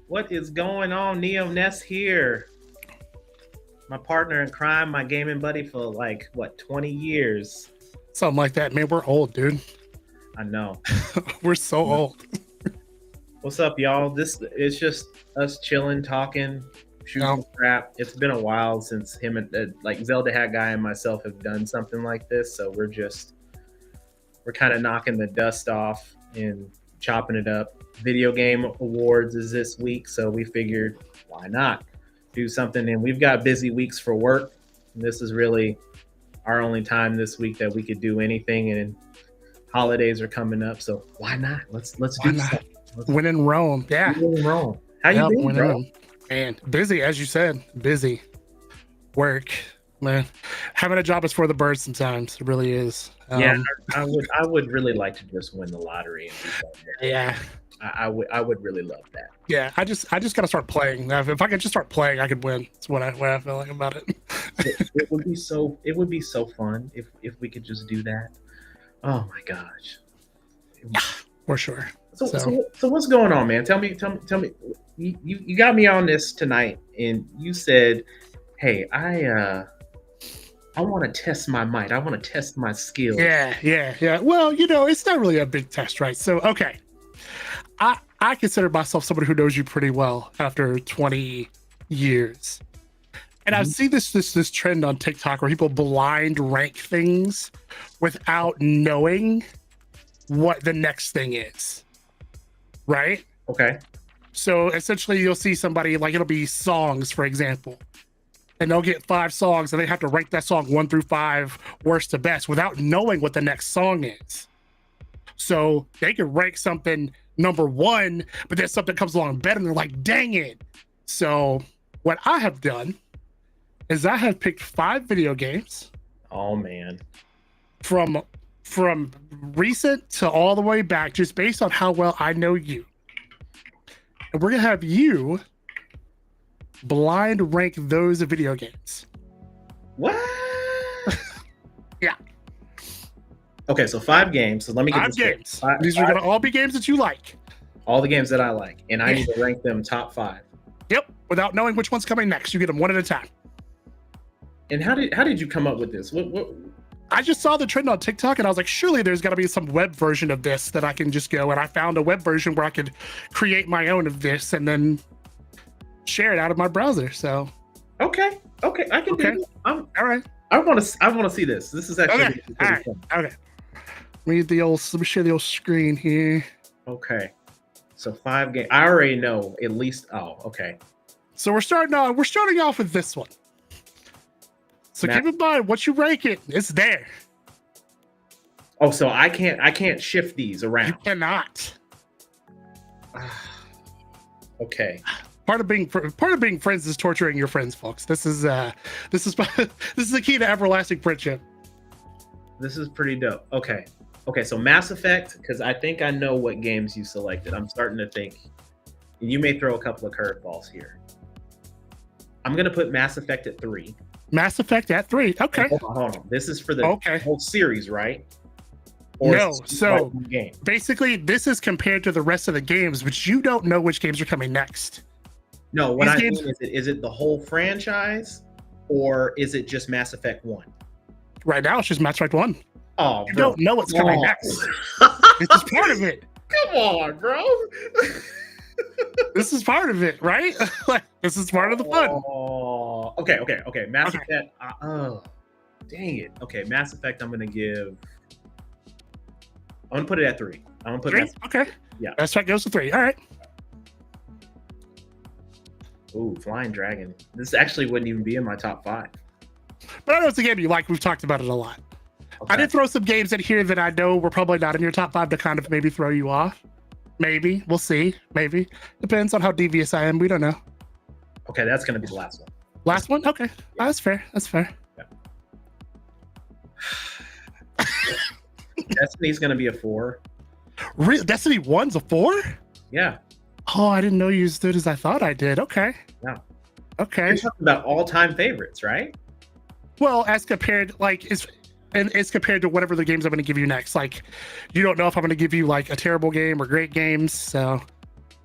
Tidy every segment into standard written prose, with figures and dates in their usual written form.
What is going on? Neo Ness here. My partner in crime, my gaming buddy for like, what, 20 years? Something like that. Man, we're old, dude. I know. We're so old. What's up, y'all? It's just us chilling, talking, shooting No. crap. It's been a while since him and like Zelda Hat Guy and myself have done something like this. So we're kind of knocking the dust off and chopping it up. Video game awards is this week, so we figured why not do something. And we've got busy weeks for work. And this is really our only time this week that we could do anything. And holidays are coming up, so why not? Let's do something. When in Rome, yeah. When in Rome. How you been, bro? Man, busy, as you said. Busy. Work, man. Having a job is for the birds sometimes. It really is. Yeah, I would really like to just win the lottery and do something. Yeah. I would really love that. Yeah, I just gotta start playing. If I could just start playing, I could win. That's what I feel like about it. It would be so fun if we could just do that. Oh my gosh. For sure. So what's going on, man? Tell me. You got me on this tonight, and you said, "Hey, I want to test my might. I want to test my skills." Yeah. Well, it's not really a big test, right? So, okay. I consider myself somebody who knows you pretty well after 20 years. And I've seen this trend on TikTok where people blind rank things without knowing what the next thing is. Right? Okay. So essentially you'll see somebody, like, it'll be songs, for example, and they'll get 5 songs and they have to rank that song 1 through 5 worst to best without knowing what the next song is. So they can rank something number 1, but then something comes along better and they're like, dang it. So what I have done is I have picked 5 video games. Oh man. From recent to all the way back, just based on how well I know you. And we're gonna have you blind rank those video games. What? Yeah. Okay, so 5 games. So let me get 5 games. These are gonna all be games that you like. All the games that I like, and I need to rank them top 5. Yep. Without knowing which one's coming next, you get them one at a time. And how did you come up with this? What? I just saw the trend on TikTok and I was like, surely there's got to be some web version of this that I can just go. And I found a web version where I could create my own of this and then share it out of my browser. So, okay, I can do it. All right. I want to see this. This is actually okay. Okay. Let me share the old screen here. Okay. So 5 games. I already know at least. Oh, okay. So we're starting off with this one. So keep in mind, what you rank it, it's there. Oh, so I can't shift these around. You cannot. Okay. Part of being friends is torturing your friends, folks. This is the key to everlasting friendship. This is pretty dope. Okay. So Mass Effect, because I think I know what games you selected. I'm starting to think, and you may throw a couple of curveballs here. I'm gonna put Mass Effect at 3. Mass Effect at 3. Okay. Hold on. This is for the whole series, right? Or no. So basically, this is compared to the rest of the games, but you don't know which games are coming next. No, what I mean is it the whole franchise, or is it just Mass Effect 1? Right now, it's just Mass Effect 1. Oh, you don't know what's coming next. This is part of it. Come on, bro. This is part of it, right? This is part of the fun. Oh, okay. Mass Effect. Oh, dang it. Okay, Mass Effect. I'm gonna put it at 3. I'm gonna put 3? It at 3. Okay. Yeah. Mass Effect goes to 3. All right. Ooh, Flying Dragon. This actually wouldn't even be in my top 5. But I know it's a game you like. We've talked about it a lot. Okay. I did throw some games in here that I know were probably not in your top 5 to kind of maybe throw you off. Maybe. We'll see. Maybe. Depends on how devious I am. We don't know. Okay, that's going to be the last one. Last one? Okay. Yeah. That's fair. Yeah. Destiny's going to be a 4. Really? Destiny 1's a 4? Yeah. Oh, I didn't know you as good as I thought I did. Okay. Yeah. Okay. You're talking about all-time favorites, right? Well, as compared, it's compared to whatever the games I'm going to give you next. Like, you don't know if I'm going to give you like a terrible game or great games. So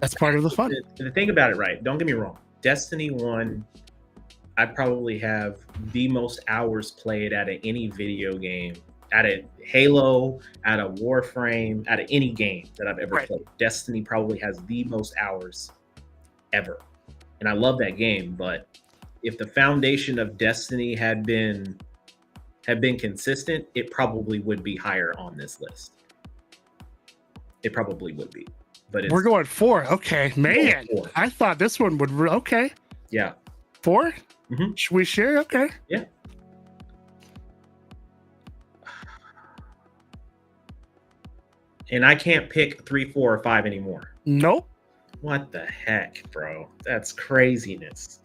That's part of the fun. The thing about it, right? Don't get me wrong. Destiny 1, I probably have the most hours played out of any video game, out of Halo, out of Warframe, out of any game that I've ever played. Destiny probably has the most hours ever. And I love that game, but if the foundation of Destiny had been consistent, it probably would be higher on this list. It probably would be. But we're going 4. Okay, man. 4. I thought this one would. Okay. Yeah. 4? Mm-hmm. Should we share? Okay. Yeah. And I can't pick 3, 4, or 5 anymore. Nope. What the heck, bro? That's craziness.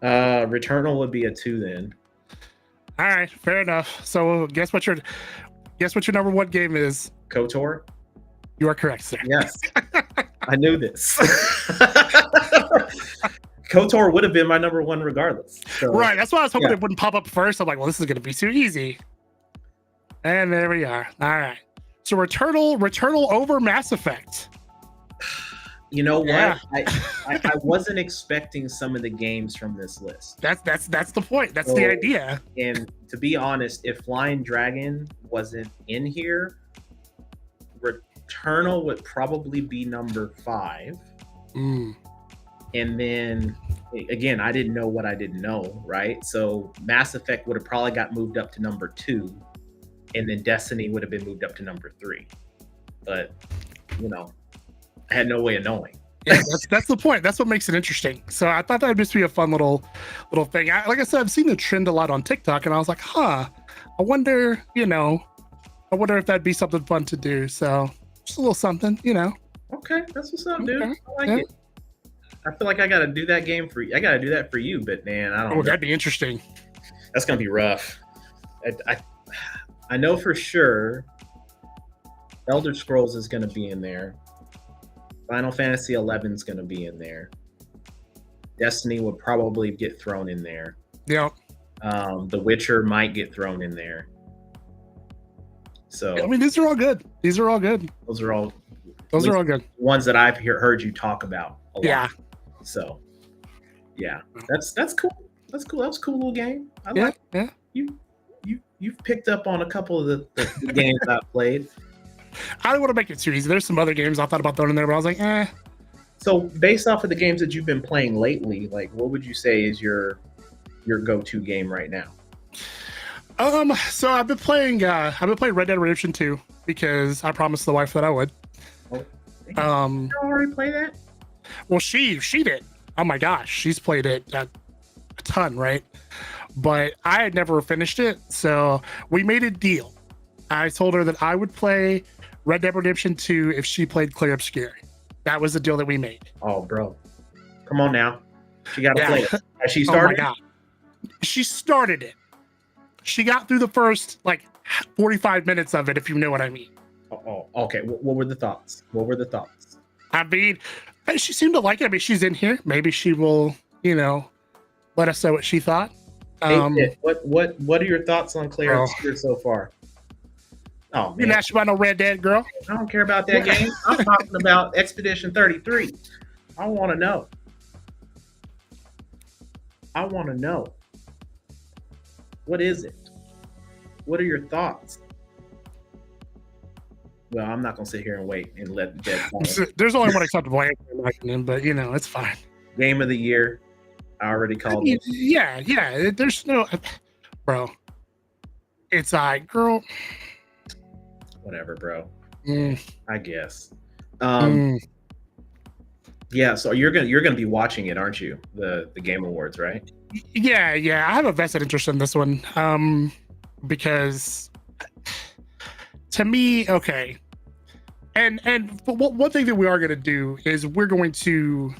Returnal would be a 2 then. All right, fair enough. So guess what your number 1 game is? KOTOR. You are correct, sir. Yes. I knew this. KOTOR would have been my number 1 regardless. So, right. That's why I was hoping it wouldn't pop up first. I'm like, well, this is going to be too easy. And there we are. All right. So Returnal over Mass Effect. You know what? I wasn't expecting some of the games from this list. That's the point. That's the idea. And to be honest, if Flying Dragon wasn't in here, Returnal would probably be number 5. And then again, I didn't know what I didn't know, right? So Mass Effect would have probably got moved up to number 2, and then Destiny would have been moved up to number 3. But I had no way of knowing. Yeah, that's the point. That's what makes it interesting. So I thought that would just be a fun little thing. Like I said, I've seen the trend a lot on TikTok, and I was like, I wonder if that'd be something fun to do. So just a little something, Okay, that's what's up, dude. I like it. I feel like I got to do that game for you. I got to do that for you, but man, I don't know. That'd be interesting. That's going to be rough. I know for sure Elder Scrolls is going to be in there. Final Fantasy 11 is going to be in there. Destiny would probably get thrown in there. Yep. The Witcher might get thrown in there. So I mean, these are all good. Those are all good. Ones that I've heard you talk about a lot. Yeah. So yeah, that's cool. That's cool. That was a cool little game. I like it. You've picked up on a couple of the games I've played. I don't want to make it too easy. There's some other games I thought about throwing in there, but I was like, eh. So based off of the games that you've been playing lately, like what would you say is your go-to game right now? So I've been playing Red Dead Redemption 2 because I promised the wife that I would. Oh, you already play that? Well, she did. Oh my gosh, she's played it a ton, right? But I had never finished it, so we made a deal. I told her that I would play Red Dead Redemption 2 if she played Clear Obscure. That was the deal that we made. Oh, bro. Come on now. She got to play it. Has she started? Oh, my God. She started it. She got through the first, 45 minutes of it, if you know what I mean. Oh, okay. What were the thoughts? I mean, she seemed to like it. I mean, she's in here. Maybe she will, let us know what she thought. What are your thoughts on Clear Obscure so far? Oh, man. You're not about no Red Dead, girl. I don't care about that game. I'm talking about Expedition 33. I want to know. What is it? What are your thoughts? Well, I'm not going to sit here and wait and let the dead fall. There's only one acceptable answer in my opinion, but, it's fine. Game of the year. I already called it. Yeah. There's no... Bro. It's girl... Whatever, bro. I guess. Yeah, so you're gonna be watching it, aren't you? The Game Awards, right? Yeah. I have a vested interest in this one. Because to me, okay. And one thing that we are gonna do is we're going to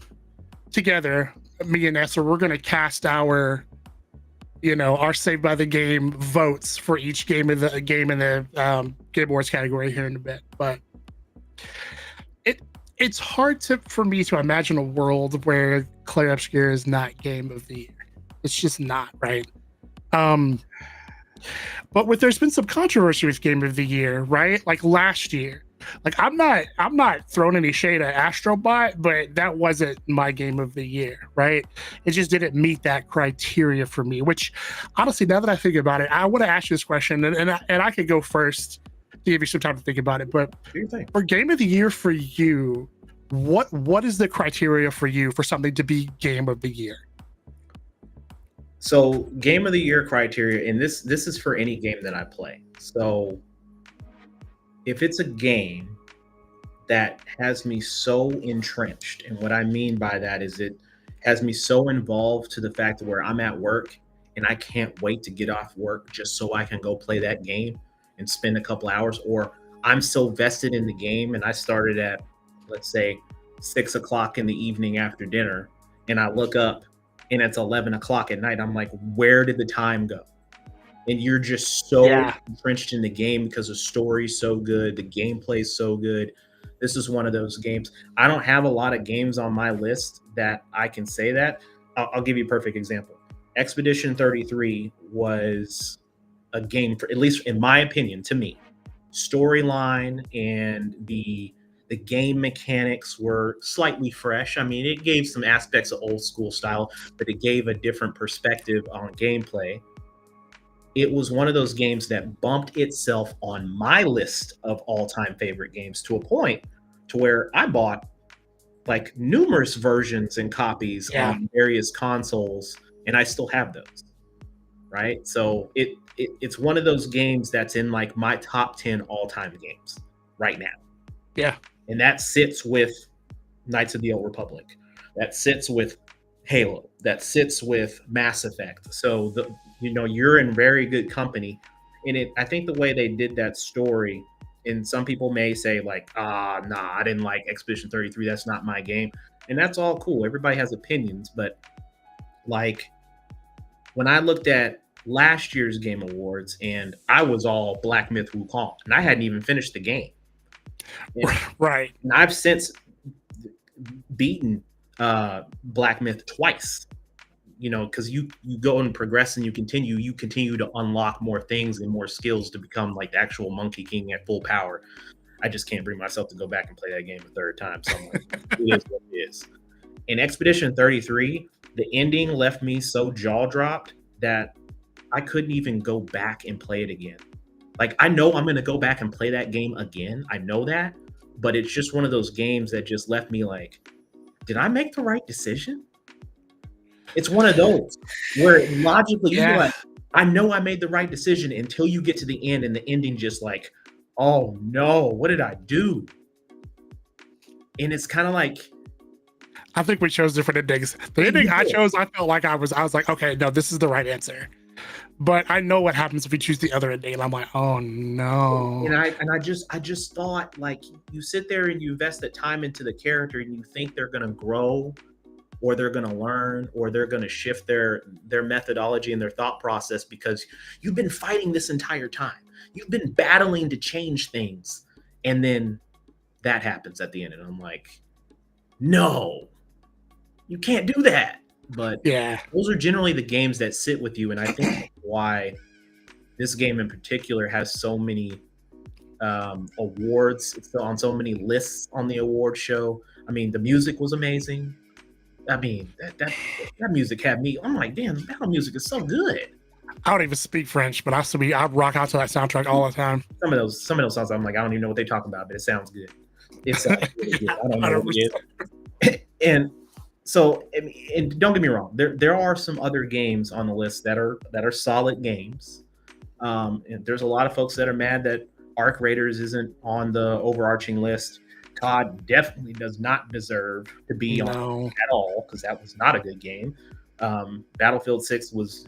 together, me and Esther, we're gonna cast our Saved by the Game votes for each game in the Game Awards category here in a bit. But it's hard for me to imagine a world where Clair Obscur is not Game of the Year. It's just not, right? But there's been some controversy with Game of the Year, right? Like last year, Like I'm not throwing any shade at Astrobot, but that wasn't my game of the year, right? It just didn't meet that criteria for me. Which honestly, now that I think about it, I want to ask you this question, and I could go first to give you some time to think about it. But Do you think? for game of the year for you, what is the criteria for you for something to be game of the year? So game of the year criteria, and this is for any game that I play. So if it's a game that has me so entrenched, and what I mean by that is it has me so involved to the fact where I'm at work and I can't wait to get off work just so I can go play that game and spend a couple hours, or I'm so vested in the game and I started at, let's say, 6 o'clock in the evening after dinner, and I look up and it's 11 o'clock at night. I'm like, where did the time go? And you're just so Yeah. entrenched in the game because the story's so good, the gameplay's so good. This is one of those games. I don't have a lot of games on my list that I can say that. I'll give you a perfect example. Expedition 33 was a game for, at least in my opinion, to me, storyline and the game mechanics were slightly fresh. I mean, it gave some aspects of old school style, but it gave a different perspective on gameplay. It was one of those games that bumped itself on my list of all-time favorite games to a point to where I bought like numerous versions and copies Yeah. on various consoles, and I still have those. Right? So it's one of those games that's in like my top 10 all-time games right now. Yeah. And that sits with Knights of the Old Republic. That sits with Halo. That sits with Mass Effect. So you're in very good company. And I think the way they did that story, and some people may say like, nah, I didn't like Expedition 33. That's not my game. And that's all cool. Everybody has opinions, but like when I looked at last year's Game Awards, and I was all Black Myth Wukong, and I hadn't even finished the game. Right. And I've since beaten Black Myth twice. Because you go and progress and you continue to unlock more things and more skills to become like the actual Monkey King at full power. I just can't bring myself to go back and play that game a third time. So I'm like, it is what it is. In Expedition 33, the ending left me so jaw dropped that I couldn't even go back and play it again. Like, I know I'm going to go back and play that game again. I know that, but it's just one of those games that just left me like, did I make the right decision? It's one of those where logically you're like, I know I made the right decision until you get to the end and the ending just like, oh no, what did I do? And it's kind of like, I think we chose different endings. The ending I chose, I felt like I was like, okay, no, this is the right answer. But I know what happens if we choose the other ending, and I'm like, oh no. And I just thought, like, you sit there and you invest that time into the character and you think they're gonna grow or they're gonna learn or they're gonna shift their methodology and their thought process because you've been fighting this entire time. You've been battling to change things. And then that happens at the end. And I'm like, no, you can't do that. But yeah, those are generally the games that sit with you. And I think that's why this game in particular has so many awards. It's on so many lists on the award show. I mean, the music was amazing. I mean, that music had me. I'm like, damn, the battle music is so good. I don't even speak French, but I rock out to that soundtrack all the time. Some of those songs, I'm like, I don't even know what they're talking about, but it sounds good. It sounds really good. I don't know what it is. And so, and don't get me wrong, there are some other games on the list that are solid games. And there's a lot of folks that are mad that Arc Raiders isn't on the overarching list. COD definitely does not deserve to be on at all because that was not a good game. Battlefield 6 was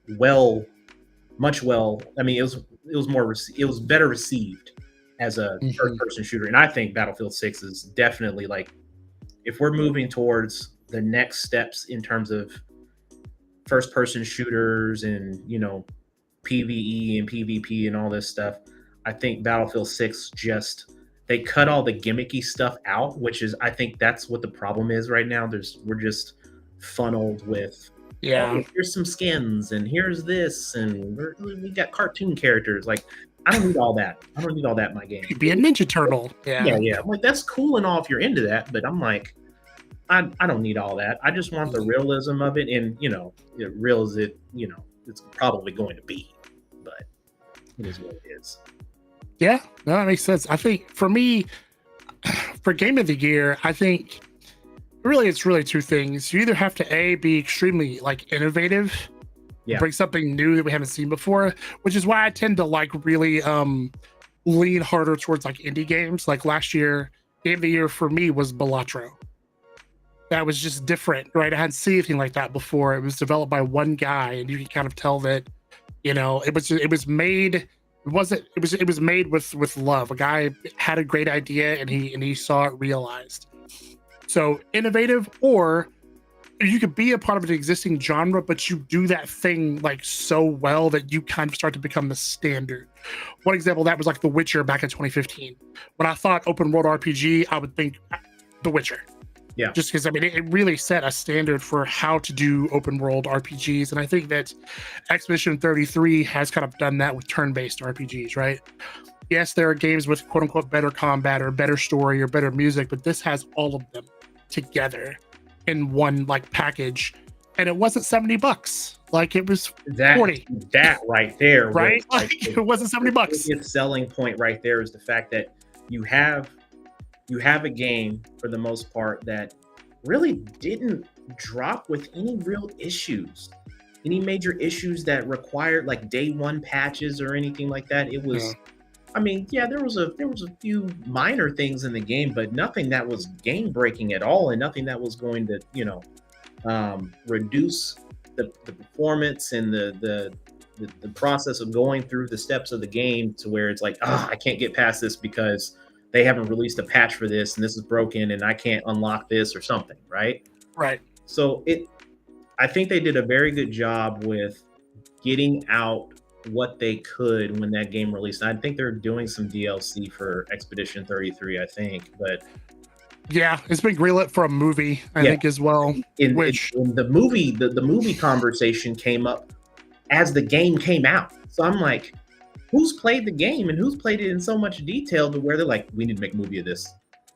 much. I mean, it was better received as a first-person shooter, and I think Battlefield 6 is definitely like, if we're moving towards the next steps in terms of first-person shooters and PvE and PvP and all this stuff, I think Battlefield 6 they cut all the gimmicky stuff out, which is, I think that's what the problem is right now. We're just funneled with, oh, here's some skins and here's this, and we got cartoon characters. Like, I don't need all that. I don't need all that in my game. You'd be a Ninja Turtle. Yeah, yeah. I'm like, that's cool and all if you're into that, but I'm like, I don't need all that. I just want the realism of it, and real as it's probably going to be, but it is what it is. Yeah, no, that makes sense. I think for me, for Game of the Year, I think it's really two things. You either have to be extremely like innovative, bring something new that we haven't seen before, which is why I tend to like really lean harder towards like indie games. Like last year, Game of the Year for me was Balatro. That was just different, right? I hadn't seen anything like that before. It was developed by one guy, and you can kind of tell that, it was made. It was made with love. A guy had a great idea, and he saw it realized. So innovative, or you could be a part of an existing genre, but you do that thing like so well that you kind of start to become the standard. One example of that was like The Witcher back in 2015. When I thought open world RPG, I would think The Witcher. Yeah. Just because, I mean, it really set a standard for how to do open world RPGs. And I think that Expedition 33 has kind of done that with turn-based RPGs, right? Yes, there are games with quote unquote better combat or better story or better music, but this has all of them together in one like package. And it wasn't $70. Like it was 40. That right there. Right? It wasn't $70. The selling point right there is the fact that you have a game for the most part that really didn't drop with any real issues, any major issues that required like day one patches or anything like that. It was, I mean, yeah, there was a few minor things in the game, but nothing that was game breaking at all, and nothing that was going to, reduce the performance and the process of going through the steps of the game to where it's like, I can't get past this because they haven't released a patch for this and this is broken and I can't unlock this or something, right? Right. So I think they did a very good job with getting out what they could when that game released. I think they're doing some DLC for Expedition 33, I think, but yeah, it's been greenlit for a movie, I think, as well. In the movie, the movie conversation came up as the game came out. So I'm like, who's played the game and who's played it in so much detail to where they're like, we need to make a movie of this.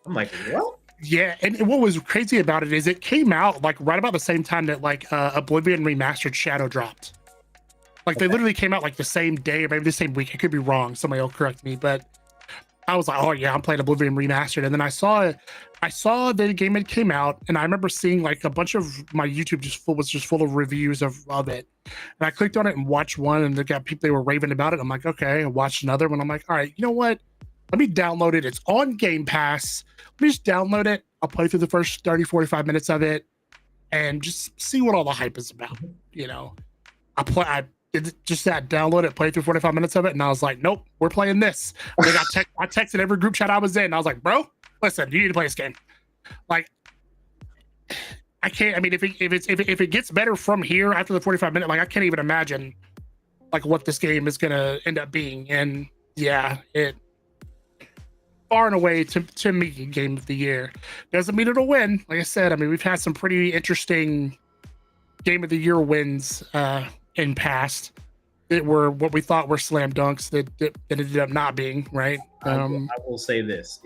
I'm like, what? Yeah, and what was crazy about it is it came out like right about the same time that like Oblivion Remastered Shadow dropped. Like they literally came out like the same day or maybe the same week. I could be wrong. Somebody will correct me, but I was like, oh yeah, I'm playing Oblivion Remastered. And then I saw the game had came out, and I remember seeing like a bunch of my YouTube was just full of reviews of it. And I clicked on it and watched one, and they were raving about it. I'm like, okay, I watched another one. I'm like, all right, you know what? Let me download it. It's on Game Pass. Let me just download it. I'll play through the first 30, 45 minutes of it and just see what all the hype is about. I did just that, download it, play through 45 minutes of it, and I was like, nope, we're playing this. I texted every group chat I was in, and I was like, bro, listen, you need to play this game. Like, I can't. I mean, if it gets better from here after the 45 minute, like I can't even imagine like what this game is gonna end up being. And yeah, it far and away to me Game of the Year. Doesn't mean it'll win. Like I said, I mean we've had some pretty interesting Game of the Year wins in past that were what we thought were slam dunks that ended up not being, right. I will say this: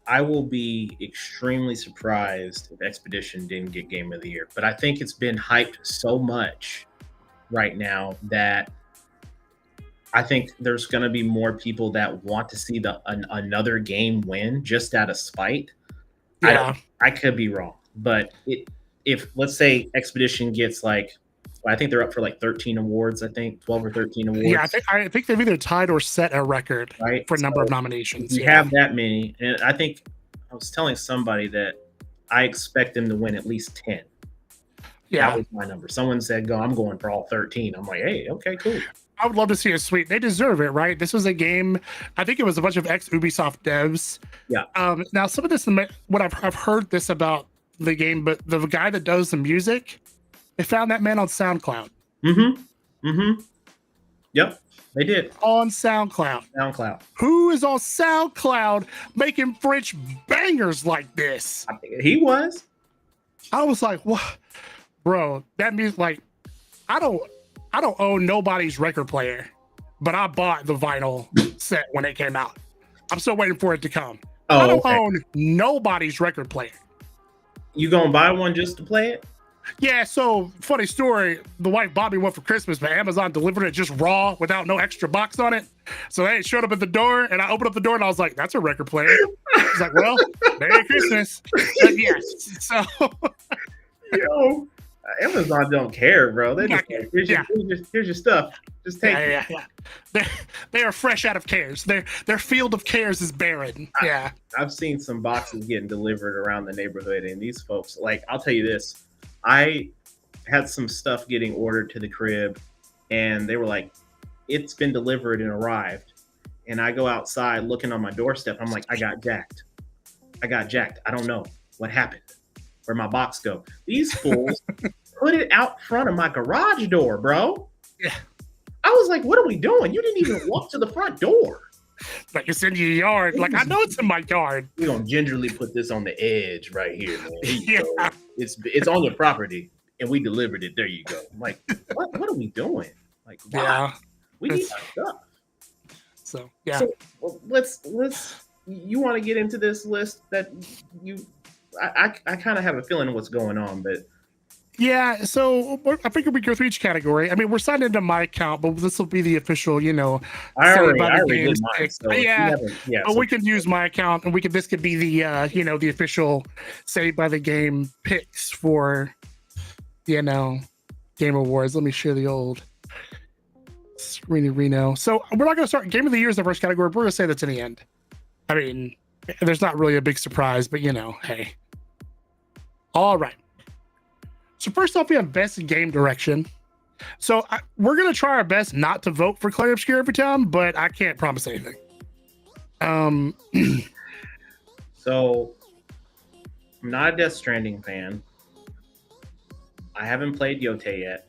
I will be extremely surprised if Expedition didn't get Game of the Year, but I think it's been hyped so much right now that I think there's going to be more people that want to see another game win just out of spite. Yeah, I could be wrong, but if let's say Expedition gets like, I think they're up for like 13 awards. I think 12 or 13 awards. Yeah, I think they've either tied or set a record for a number of nominations. You have that many, and I think I was telling somebody that I expect them to win at least 10. Yeah, that was my number. Someone said, I'm going for all 13. I'm like, hey, okay, cool. I would love to see a sweep. They deserve it, right? This was a game. I think it was a bunch of ex-Ubisoft devs. Yeah. Now, some of this, what I've heard this about the game, but the guy that does the music, they found that man on SoundCloud. Yep, they did. On SoundCloud. Who is on SoundCloud making French bangers like this? He was. I was like, what? Bro, that music, like, I don't own nobody's record player. but I bought the vinyl set when it came out. I'm still waiting for it to come. Oh, I don't okay. own nobody's record player. You gonna buy one just to play it? Yeah, so funny story. The wife bought me one for Christmas, but Amazon delivered it just raw without no extra box on it. So they showed up at the door, and I opened up the door, and I was like, "That's a record player." She's like, "Well, Merry Christmas." But yes, so Yo, Amazon don't care, bro. They just like, here's your stuff. Just take it. Yeah. They are fresh out of cares. Their field of cares is barren. Yeah. I've seen some boxes getting delivered around the neighborhood, and these folks, like, I'll tell you this. I had some stuff getting ordered to the crib, and they were like, it's been delivered and arrived. And I go outside looking on my doorstep. I'm like, I got jacked. I don't know what happened. Where'd my box go? These fools put it out front of my garage door, bro. Yeah. I was like, what are we doing? You didn't even walk to the front door. Like, it's in your yard. Like, I know it's in my yard. We're gonna gingerly put this on the edge right here, man. Yeah. Go. It's on your property, and we delivered it. There you go. I'm like, what are we doing? Like, why? Yeah. We need our stuff. So yeah. So well, let's. You want to get into this list that you? I kind of have a feeling of what's going on, but yeah. So I figured we go through each category. I mean, we're signed into my account, but this will be the official. You know, I already did mine. So yeah. But so we can use my account, and this could be the you know, the official Saved by the Game picks for, you know, Game Awards. Let me share the old Reno. So we're not going to start. Game of the Year is the first category. We're going to say that's in the end. I mean, there's not really a big surprise, but you know, hey. All right. So first off, we have Best Game Direction. So we're going to try our best not to vote for Clair Obscur every time, but I can't promise anything. So I'm not a Death Stranding fan. I haven't played Yote yet.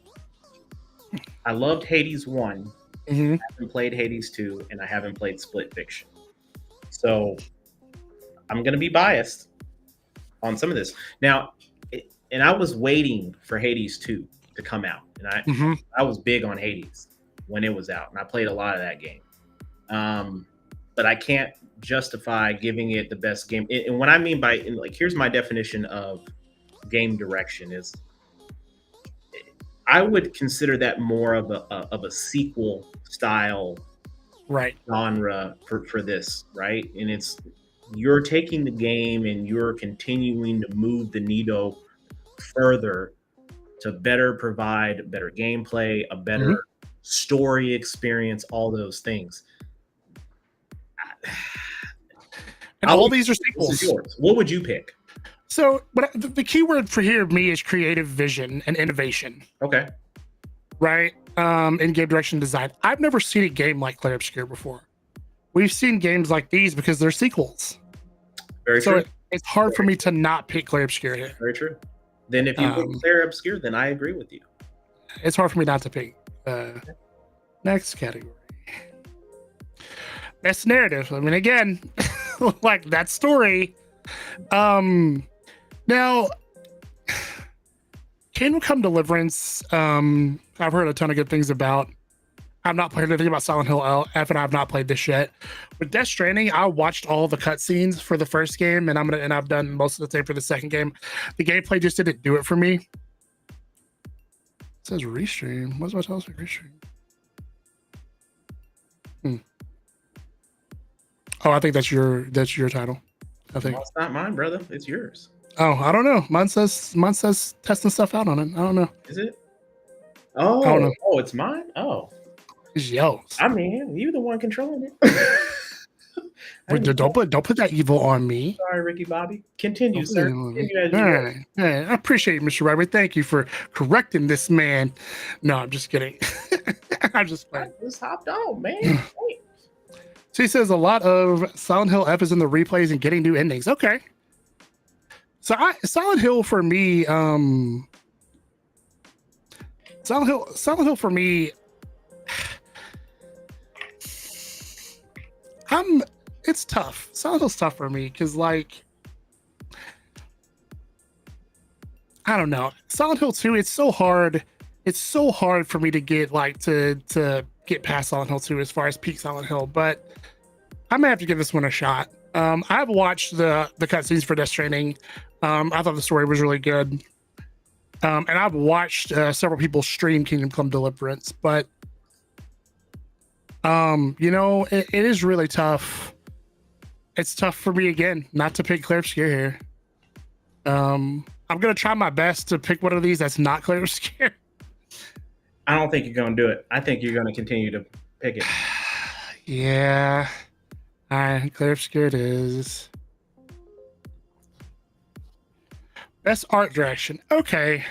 I loved Hades 1. Mm-hmm. I haven't played Hades 2, and I haven't played Split Fiction. So I'm going to be biased on some of this. Now, and I was waiting for Hades 2 to come out. And I was big on Hades when it was out. And I played a lot of that game. But I can't justify giving it the best game. And what I mean by, like, here's my definition of game direction is, I would consider that more of a sequel style genre for this, right? And it's, you're taking the game and you're continuing to move the needle further to better provide better gameplay, a better story experience, all those things. And all these are sequels. This is yours. What would you pick? So, but the key word for here of me is creative vision and innovation. Okay. Right? In game direction design. I've never seen a game like Clair Obscur before. We've seen games like these because they're sequels. Very true. It's hard for me to not pick Clair Obscur here. Very true. Then if you pick Clair Obscur, then I agree with you. It's hard for me not to pick. Next category. Best narrative. I mean, again, like that story. Now, Kingdom Come Deliverance, I've heard a ton of good things about. I've not played anything about Silent Hill F, and I've not played this yet. With Death Stranding, I watched all the cutscenes for the first game, and I've done most of the same for the second game. The gameplay just didn't do it for me. It says restream. What's my telling me restream? Oh, I think that's your title. I think it's not mine, brother. It's yours. Oh, I don't know. Mine says testing stuff out on it. I don't know. Is it? Oh, I don't know. Oh, it's mine. Oh, it's yours. I mean, you're the one controlling it. Don't put that evil on me. Sorry, Ricky Bobby. Continue, sir. Continue All right. I appreciate it, Mr. Ryrie. Thank you for correcting this man. No, I'm just kidding. I'm just playing. I just hopped on, man. So he says a lot of Silent Hill F is in the replays and getting new endings. Okay. So Silent Hill for me, Silent Hill for me, it's tough. Silent Hill's tough for me because, like, I don't know. Silent Hill 2, it's so hard. It's so hard for me to get, like, to get past Silent Hill 2 as far as peak Silent Hill, but I may have to give this one a shot. I've watched the cutscenes for Death Stranding. I thought the story was really good. And I've watched several people stream Kingdom Come Deliverance, but it is really tough. It's tough for me again not to pick Claire Obscur here. I'm gonna try my best to pick one of these that's not Claire Obscur. I don't think you're gonna do it. I think you're gonna continue to pick it. Yeah. All right, Claire Obscur it is. Best art direction. Okay.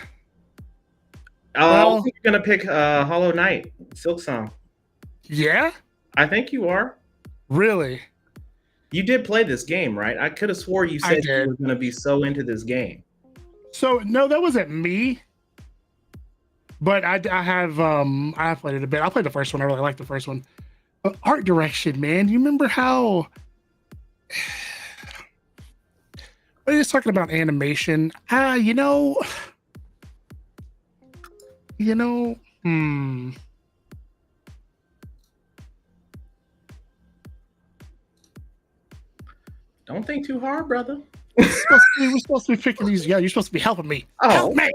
I think you're gonna pick Hollow Knight, Silk Song. Yeah? I think you are. Really? You did play this game, right? I could have swore you said you were gonna be so into this game. So no, that wasn't me. But I have played it a bit. I played the first one. I really liked the first one. Art direction, man. You remember how we're just talking about animation? Don't think too hard, brother. We're supposed to be picking these. Yeah, you're supposed to be helping me. Oh, help me.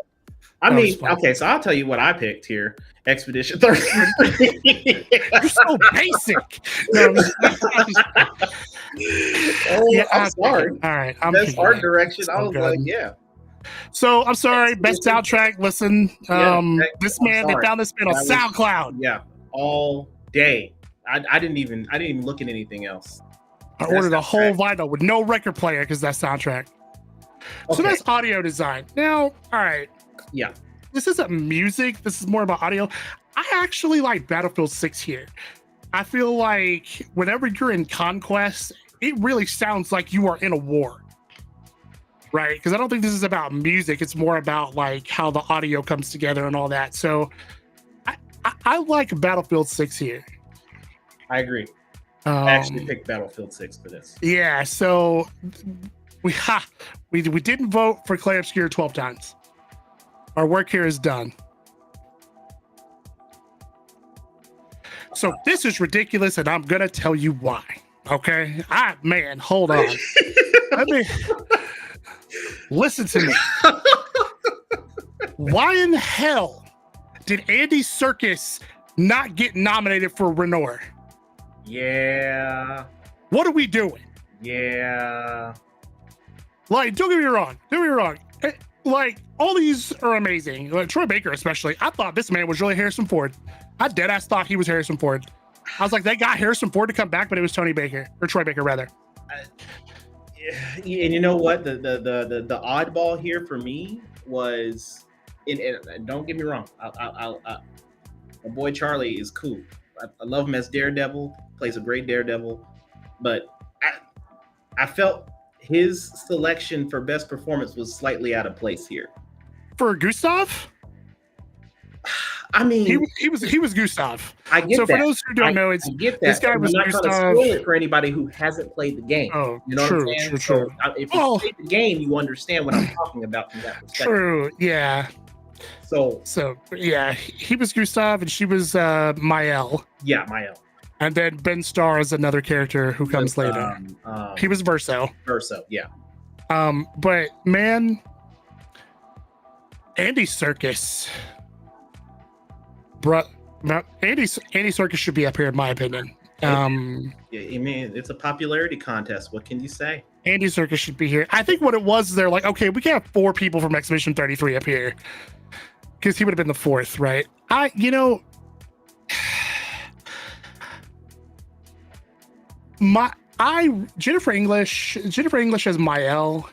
I mean, okay, so I'll tell you what I picked here. Expedition 33. You're so basic. No, I'm sorry. All right. Best art direction. I was like, yeah. So I'm sorry. Best soundtrack. Listen, this man, they found this man on SoundCloud. Yeah, all day. I didn't even look at anything else. I ordered a whole vinyl with no record player because that's soundtrack. Okay. So that's audio design. Now, all right. Yeah. This isn't music. This is more about audio. I actually like Battlefield 6 here. I feel like whenever you're in Conquest, it really sounds like you are in a war. Right? Because I don't think this is about music. It's more about like how the audio comes together and all that. So I like Battlefield 6 here. I agree. I actually picked Battlefield 6 for this. Yeah, so we didn't vote for Claire Obscur 12 times. Our work here is done. So this is ridiculous, and I'm gonna tell you why. Okay, man, hold on. Listen to me. Why in the hell did Andy Serkis not get nominated for Renoir? Yeah. What are we doing? Yeah. Like, don't get me wrong. Like, all these are amazing. Like, Troy Baker, especially. I thought this man was really Harrison Ford. I deadass thought he was Harrison Ford. I was like, they got Harrison Ford to come back, but it was Troy Baker, rather. And you know what? The oddball here for me was, and don't get me wrong, my boy Charlie is cool. I love him as Daredevil. Plays a great Daredevil, but I felt his selection for best performance was slightly out of place here. For Gustav? I mean, he was Gustav. I get so that. For those who don't know, this guy was I'm not Gustav. going to spoil it for anybody who hasn't played the game. Oh, you know true, what I'm saying? True. So if you played the game, you understand what I'm talking about from that perspective. True, yeah. So yeah, he was Gustav and she was Mael. Yeah, Mael. And then Ben Starr is another character who comes later. He was Verso. Yeah. But man, Andy Serkis, Andy Serkis should be up here in my opinion. I mean, it's a popularity contest. What can you say? Andy Serkis should be here. I think what it was, they're like, okay, we can have 4 people from Expedition 33 up here because he would have been the 4th, right? Jennifer English as Mael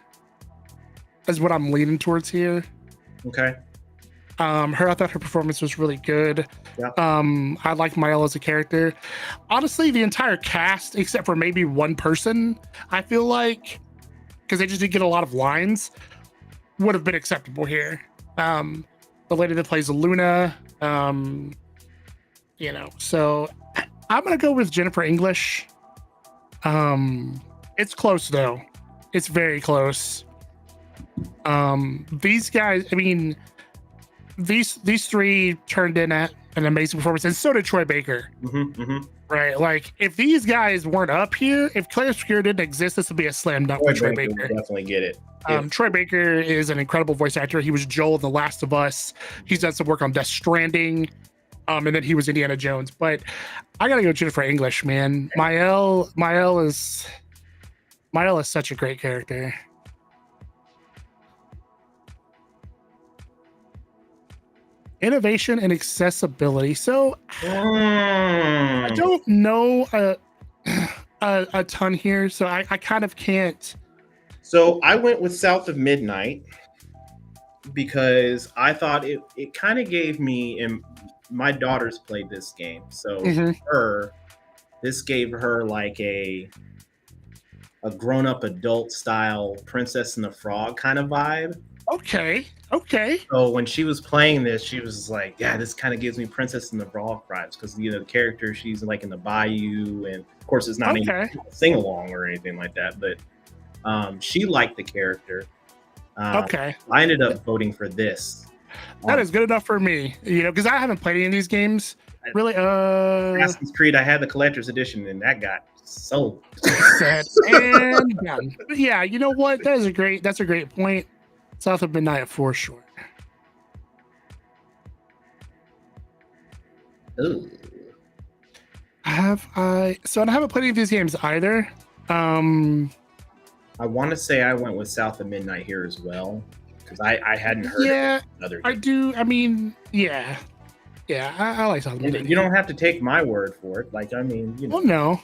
is what I'm leaning towards here. Okay. I thought her performance was really good. Yeah. I like Mael as a character. Honestly, the entire cast, except for maybe one person, I feel like, because they just didn't get a lot of lines, would have been acceptable here. The lady that plays Luna, so I'm gonna go with Jennifer English. It's close though. It's very close. These guys, I mean, these 3 turned in at an amazing performance, and so did Troy Baker. Mm-hmm. Right, like if these guys weren't up here, if Clay Obscure didn't exist, this would be a slam dunk for Troy Baker. Definitely get it. Troy Baker is an incredible voice actor. He was Joel in The Last of Us. He's done some work on Death Stranding, and then he was Indiana Jones. But I gotta go Jennifer English, man. Mael is such a great character. Innovation and accessibility. So I don't know a ton here, so I kind of can't. So I went with South of Midnight because I thought it kind of gave me, and my daughters played this game, so this gave her like a grown-up adult style Princess and the Frog kind of vibe. Okay. So when she was playing this, she was like, yeah, this kind of gives me Princess and the Frog vibes, because the character, she's like in the bayou, and of course it's not even sing along or anything like that, but she liked the character. I ended up voting for this. That is good enough for me, because I haven't played any of these games really. Assassin's Creed, I had the collector's edition, and that got sold. Said and done. But yeah, you know what? That's a great point. South of Midnight for sure. Ooh. So I haven't played any of these games either. I want to say I went with South of Midnight here as well, because I hadn't heard of other games. I do. I mean, yeah, I like South of Midnight. You don't have to take my word for it. Like, I mean, Oh no,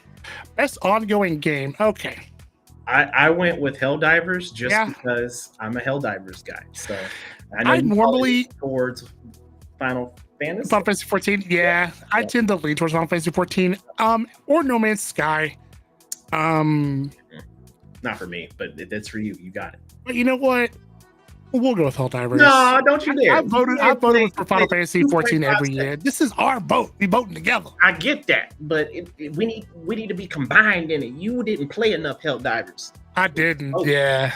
best ongoing game. Okay. I went with Helldivers just because I'm a Helldivers guy. So I normally towards Final Fantasy. Final Fantasy 14. Yeah, I tend to lean towards Final Fantasy 14. Or No Man's Sky. Not for me, but that's for you. You got it. But you know what? We'll go with Helldivers. No, don't you dare. I voted for Final Fantasy 14 every year. This is our vote. We voting together. I get that, but we need to be combined in it. You didn't play enough Helldivers. I didn't, yeah.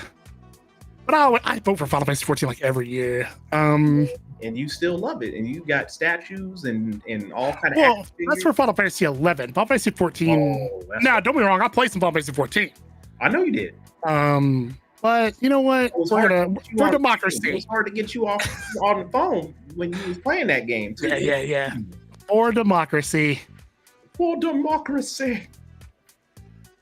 But I vote for Final Fantasy 14 like every year. And you still love it, and you got statues and all kind of. Well, that's for Final Fantasy 11. Final don't get me wrong. I played some Final Fantasy 14. I know you did. But you know what? For democracy. It was hard to get you off on the phone when you was playing that game too. Yeah. For democracy. For democracy.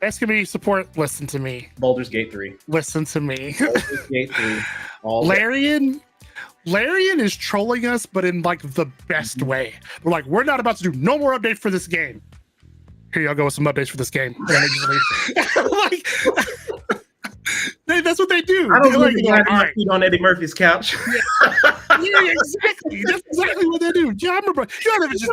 Best community support. Listen to me. Baldur's Gate 3. Listen to me. Baldur's Gate 3. Larian is trolling us, but in like the best way. We're like, we're not about to do no more updates for this game. Here y'all go with some updates for this game. Like, that's what they do. I don't like on Eddie Murphy's couch. Yeah, exactly. That's exactly what they do. Yeah, I remember. You never just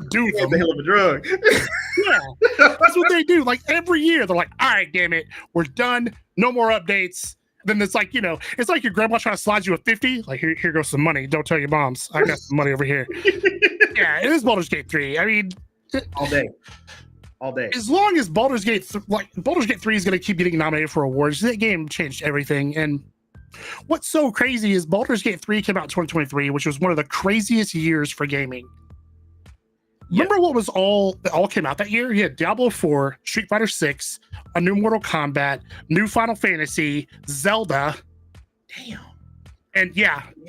do them. The hell of a drug. Yeah, that's what they do. Like every year, they're like, "All right, damn it, we're done. No more updates." Then it's like, it's like your grandma trying to slide you a 50. Like, here goes some money. Don't tell your moms. I got some money over here. Yeah, it is Baldur's Gate 3. I mean, all day. As long as Baldur's Gate 3 is going to keep getting nominated for awards, that game changed everything. And what's so crazy is Baldur's Gate 3 came out in 2023, which was one of the craziest years for gaming. Remember what was all came out that year? You had Diablo 4, Street Fighter 6, a new Mortal Kombat, new Final Fantasy, Zelda. Damn. And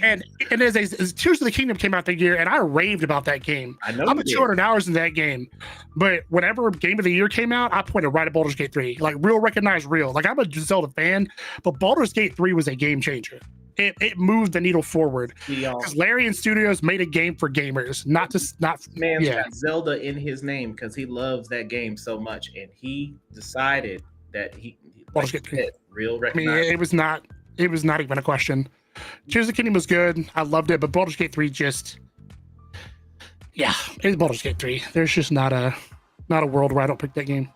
and as Tears of the Kingdom came out that year, and I raved about that game. I know. I'm at 200 hours in that game, but whenever Game of the Year came out, I pointed right at Baldur's Gate 3. Like, real recognized real. Like, I'm a Zelda fan, but Baldur's Gate 3 was a game changer. It moved the needle forward because Larian Studios made a game for gamers, not got Zelda in his name because he loves that game so much, and he decided that Baldur's Gate 3. Real recognized. I mean, it was not even a question. Tears of the Kingdom was good. I loved it, but Baldur's Gate 3 it's Baldur's Gate 3. There's just not a world where I don't pick that game.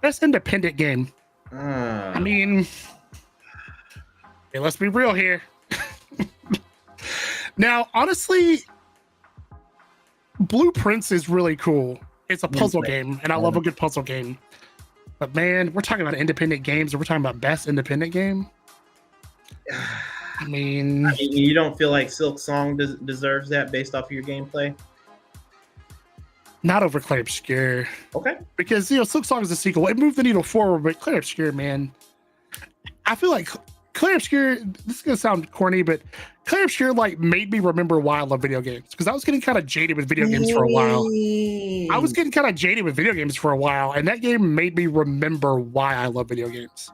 Best independent game. I mean, hey, let's be real here. Now, honestly, Blueprints is really cool. It's a puzzle game, and I love a good puzzle game. But man, we're talking about independent games, and we're talking about best independent game. I mean, You don't feel like Silk Song deserves that based off of your gameplay? not over Clair Obscur. Okay. Because, Silk Song is a sequel. It moved the needle forward, but Clair Obscur, man. I feel like Clair Obscur, this is going to sound corny, but Clair Obscur, like, made me remember why I love video games. Because I was getting kind of jaded with video games for a while. And that game made me remember why I love video games.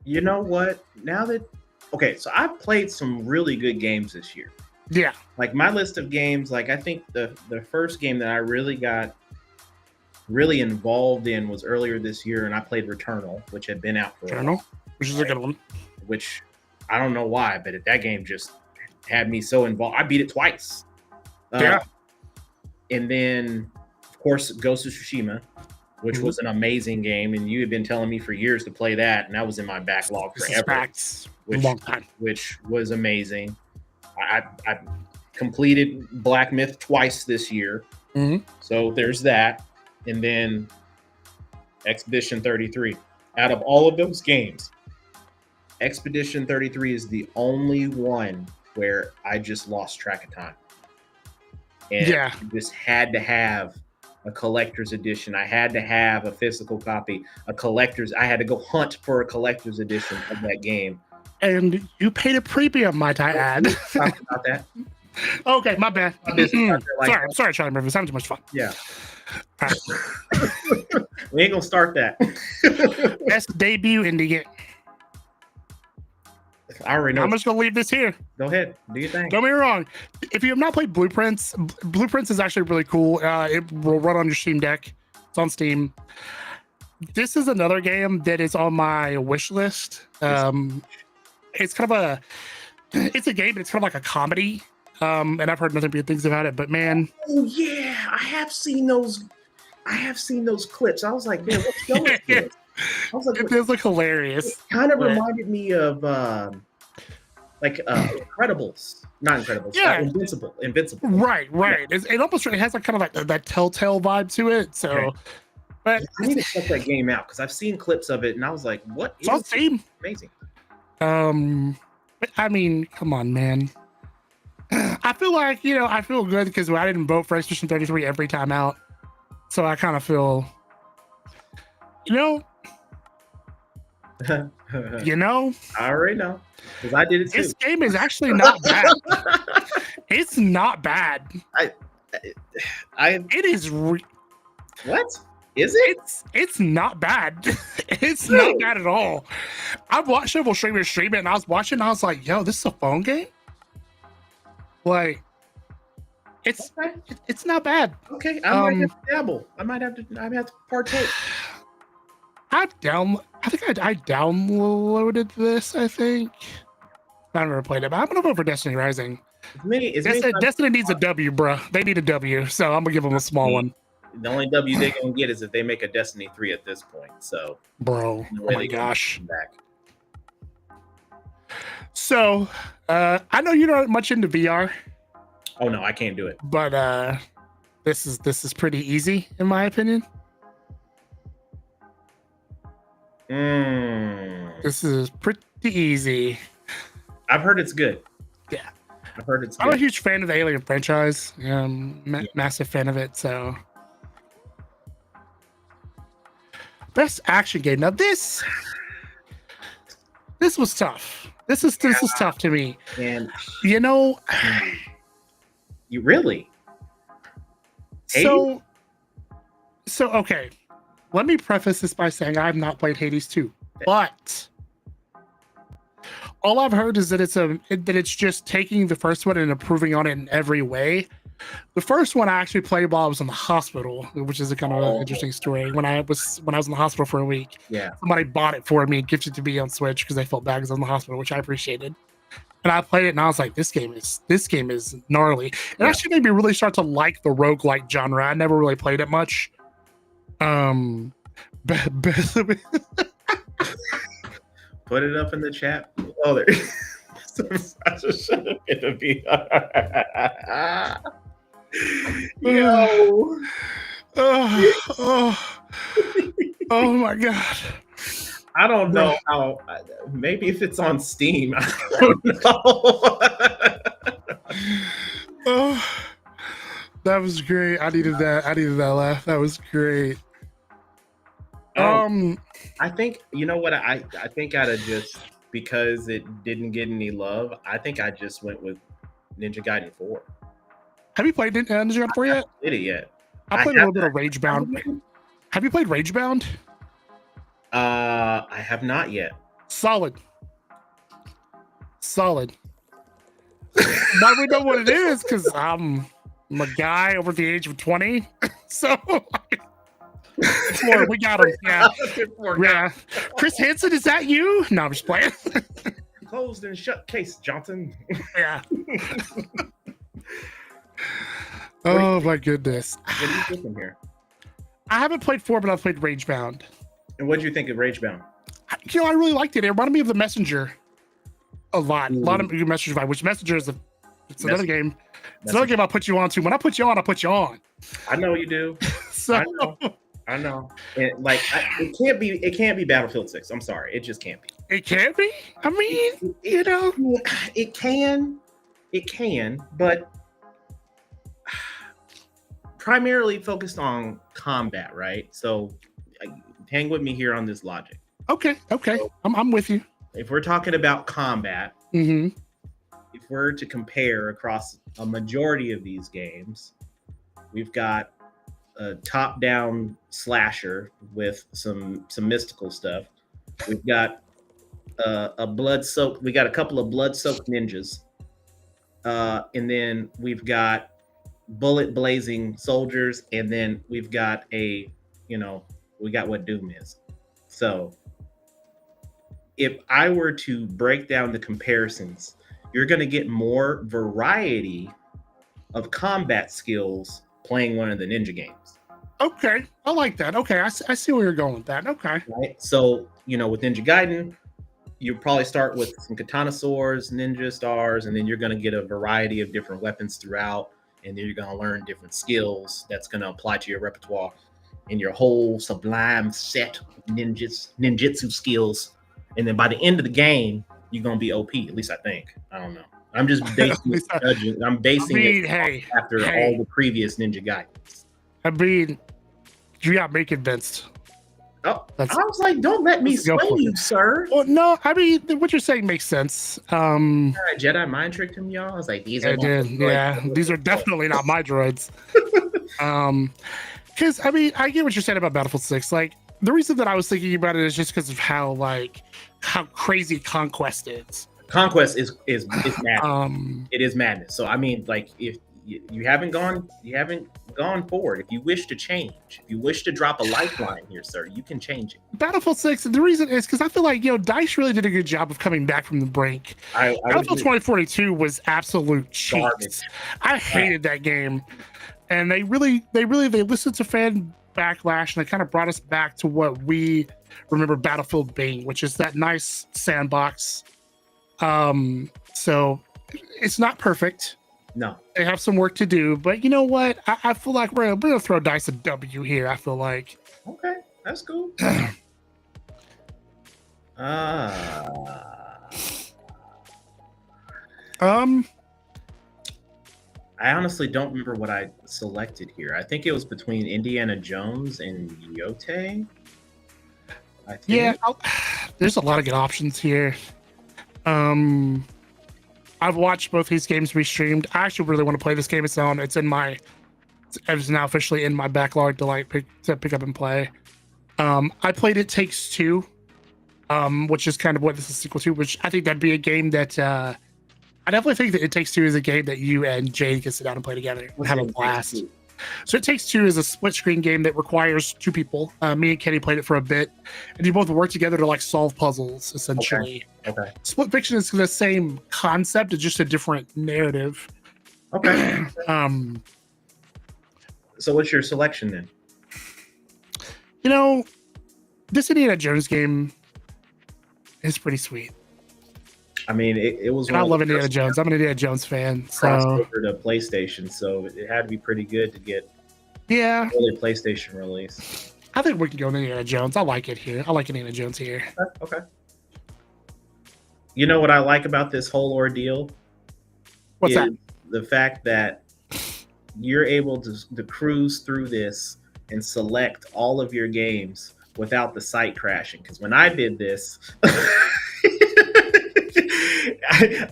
You know what? Okay, so I've played some really good games this year. Yeah. Like my list of games, like I think the first game that I really got really involved in was earlier this year, and I played Returnal, which had been out for a while, which is a good one. Which I don't know why, but that game just had me so involved. I beat it twice. Yeah. And then, of course, Ghost of Tsushima, which was an amazing game, and you had been telling me for years to play that, and that was in my backlog forever. Long time. Which was amazing. I completed Black Myth twice this year, so there's that. And then Expedition 33. Out of all of those games, Expedition 33 is the only one where I just lost track of time. And I just had to have a collector's edition. I had to have a physical copy, I had to go hunt for a collector's edition of that game. And you paid a premium, might I add. Talk about that. Okay, my bad. Sorry, Charlie Murphy. It's having too much fun. Yeah. Right. We ain't gonna start that. Best debut indie game. I already know. I'm just gonna leave this here. Go ahead, do your thing. Don't get me wrong. If you have not played Blueprints is actually really cool. It will run on your Steam Deck. It's on Steam. This is another game that is on my wish list. It's kind of it's a game, but it's kind of like a comedy. And I've heard nothing but good things about it. But man, oh yeah, I have seen those clips. I was like, man, what's going on? I was like, it does look hilarious. It kind of reminded me of Incredibles, not Incredibles. Yeah, Invincible. Right. Yeah. It almost has like kind of like that Telltale vibe to it. So, okay. But I need to check that game out because I've seen clips of it and I was like, what? It's on Steam. Amazing. I mean, come on, man. I feel like, I feel good because I didn't vote for Expedition 33 every time out. So I kind of feel, I already know because I did it too. This game is actually not bad. It's not bad. It is. What is it? It's not bad. It's not bad at all. I've watched several streamers stream it, and I was watching. And I was like, "Yo, this is a phone game." Like, it's not bad. Okay, I might have to dabble. I might have to partake. I think I downloaded this. I think I've never played it, but I'm gonna vote for Destiny Rising. Destiny needs a W, bro. They need a W, so I'm gonna give them a small one. The only W they're gonna get is if they make a Destiny 3 at this point. So, bro, oh my gosh. So, I know you're not much into VR. Oh no, I can't do it. But this is pretty easy in my opinion. This is pretty easy. I've heard it's good. Yeah, I've heard it's good. I'm a huge fan of the Alien franchise. Massive fan of it. So, best action game. Now this was tough. This is tough to me. And you really? So okay. Let me preface this by saying I've not played Hades 2, but all I've heard is that it's just taking the first one and improving on it in every way. The first one I actually played while I was in the hospital, which is a kind of interesting story. When I was in the hospital for a week, somebody bought it for me and gifted it to me on Switch because they felt bad because I was in the hospital, which I appreciated. And I played it and I was like, this game is gnarly. It actually made me really start to like the roguelike genre. I never really played it much. Put it up in the chat. Oh, there. Oh my god. I don't know how. Maybe if it's on Steam, I don't know. Oh, that was great. I needed that. I needed that laugh. That was great. I think you know what I think out of just because it didn't get any love, I think I just went with Ninja Gaiden 4. Have you played Ninja Gaiden 4 yet? Did it yet? I played a little bit of Ragebound. Have you played Ragebound? I have not yet. Solid. Why we know what it is? Because I'm a guy over the age of 20. So we got him. Yeah. Chris Hansen, is that you? No, I'm just playing. Closed and shut case, Johnson. Yeah. Oh my goodness. What are you thinking here? I haven't played 4, but I've played Ragebound. And what did you think of Ragebound? I really liked it. It reminded me of The Messenger a lot. A lot of good Messenger vibe, which Messenger is another game. It's another game I'll put you on to. When I put you on, I put you on. I know you do. So I know. And it can't be Battlefield 6. I'm sorry. It just can't be. It can't be? I mean, it can, but primarily focused on combat, right? So hang with me here on this logic. Okay. So, I'm with you. If we're talking about combat, if we're to compare across a majority of these games, we've got a top-down slasher with some mystical stuff. We've got we got a couple of blood-soaked ninjas, and then we've got bullet blazing soldiers, and then we've got we got what Doom is. So if I were to break down the comparisons, you're going to get more variety of combat skills playing one of the ninja games. Okay, I like that. Okay, I see where you're going with that. Okay. Right. So, with Ninja Gaiden, you probably start with some katana swords, ninja stars, and then you're going to get a variety of different weapons throughout, and then you're going to learn different skills that's going to apply to your repertoire and your whole sublime set of ninjutsu skills. And then by the end of the game, you're going to be OP. At least I think. I don't know. I'm just basing it after all the previous Ninja Gaidens. I mean, you got me convinced. Oh, I was like, don't let me sway you, sir. Well, no, I mean, what you're saying makes sense. Jedi mind tricked him, y'all. I was like, these are these are definitely not my droids. Because I mean, I get what you're saying about Battlefield 6. Like, the reason that I was thinking about it is just because of how crazy Conquest is. Conquest is madness. It is madness. So I mean, like, if you haven't gone forward, if you wish to change, if you wish to drop a lifeline here, sir, you can change it. Battlefield 6, the reason is because I feel like DICE really did a good job of coming back from the brink. Battlefield 2042 was absolute cheese. I hated that game, and they listened to fan backlash, and they kind of brought us back to what we remember Battlefield being, which is that nice sandbox. So it's not perfect. No, they have some work to do, but you know what? I feel like we're gonna throw DICE a W here. I feel like. Okay, that's cool. I honestly don't remember what I selected here. I think it was between Indiana Jones and Yote. Yeah, there's a lot of good options here. I've watched both these games be streamed. I actually really want to play this game. It's now officially in my backlog to pick up and play. I played It Takes Two, which is kind of what this is a sequel to, which I think that'd be a game that I definitely think that It Takes Two is a game that you and Jade can sit down and play together and have a blast. So It Takes Two is a split screen game that requires two people. Me and Kenny played it for a bit, and you both work together to solve puzzles, essentially. Okay. Split fiction is the same concept, it's just a different narrative. Okay. So what's your selection then? This Indiana Jones game is pretty sweet. I mean, it was. And I love Indiana Jones. I'm an Indiana Jones fan. Over to PlayStation, so it had to be pretty good to get. Yeah. Early PlayStation release. I think we can go with Indiana Jones. I like it here. I like Indiana Jones here. Okay. You know what I like about this whole ordeal What's is that? the fact that you're able to cruise through this and select all of your games without the site crashing. Because when I did this,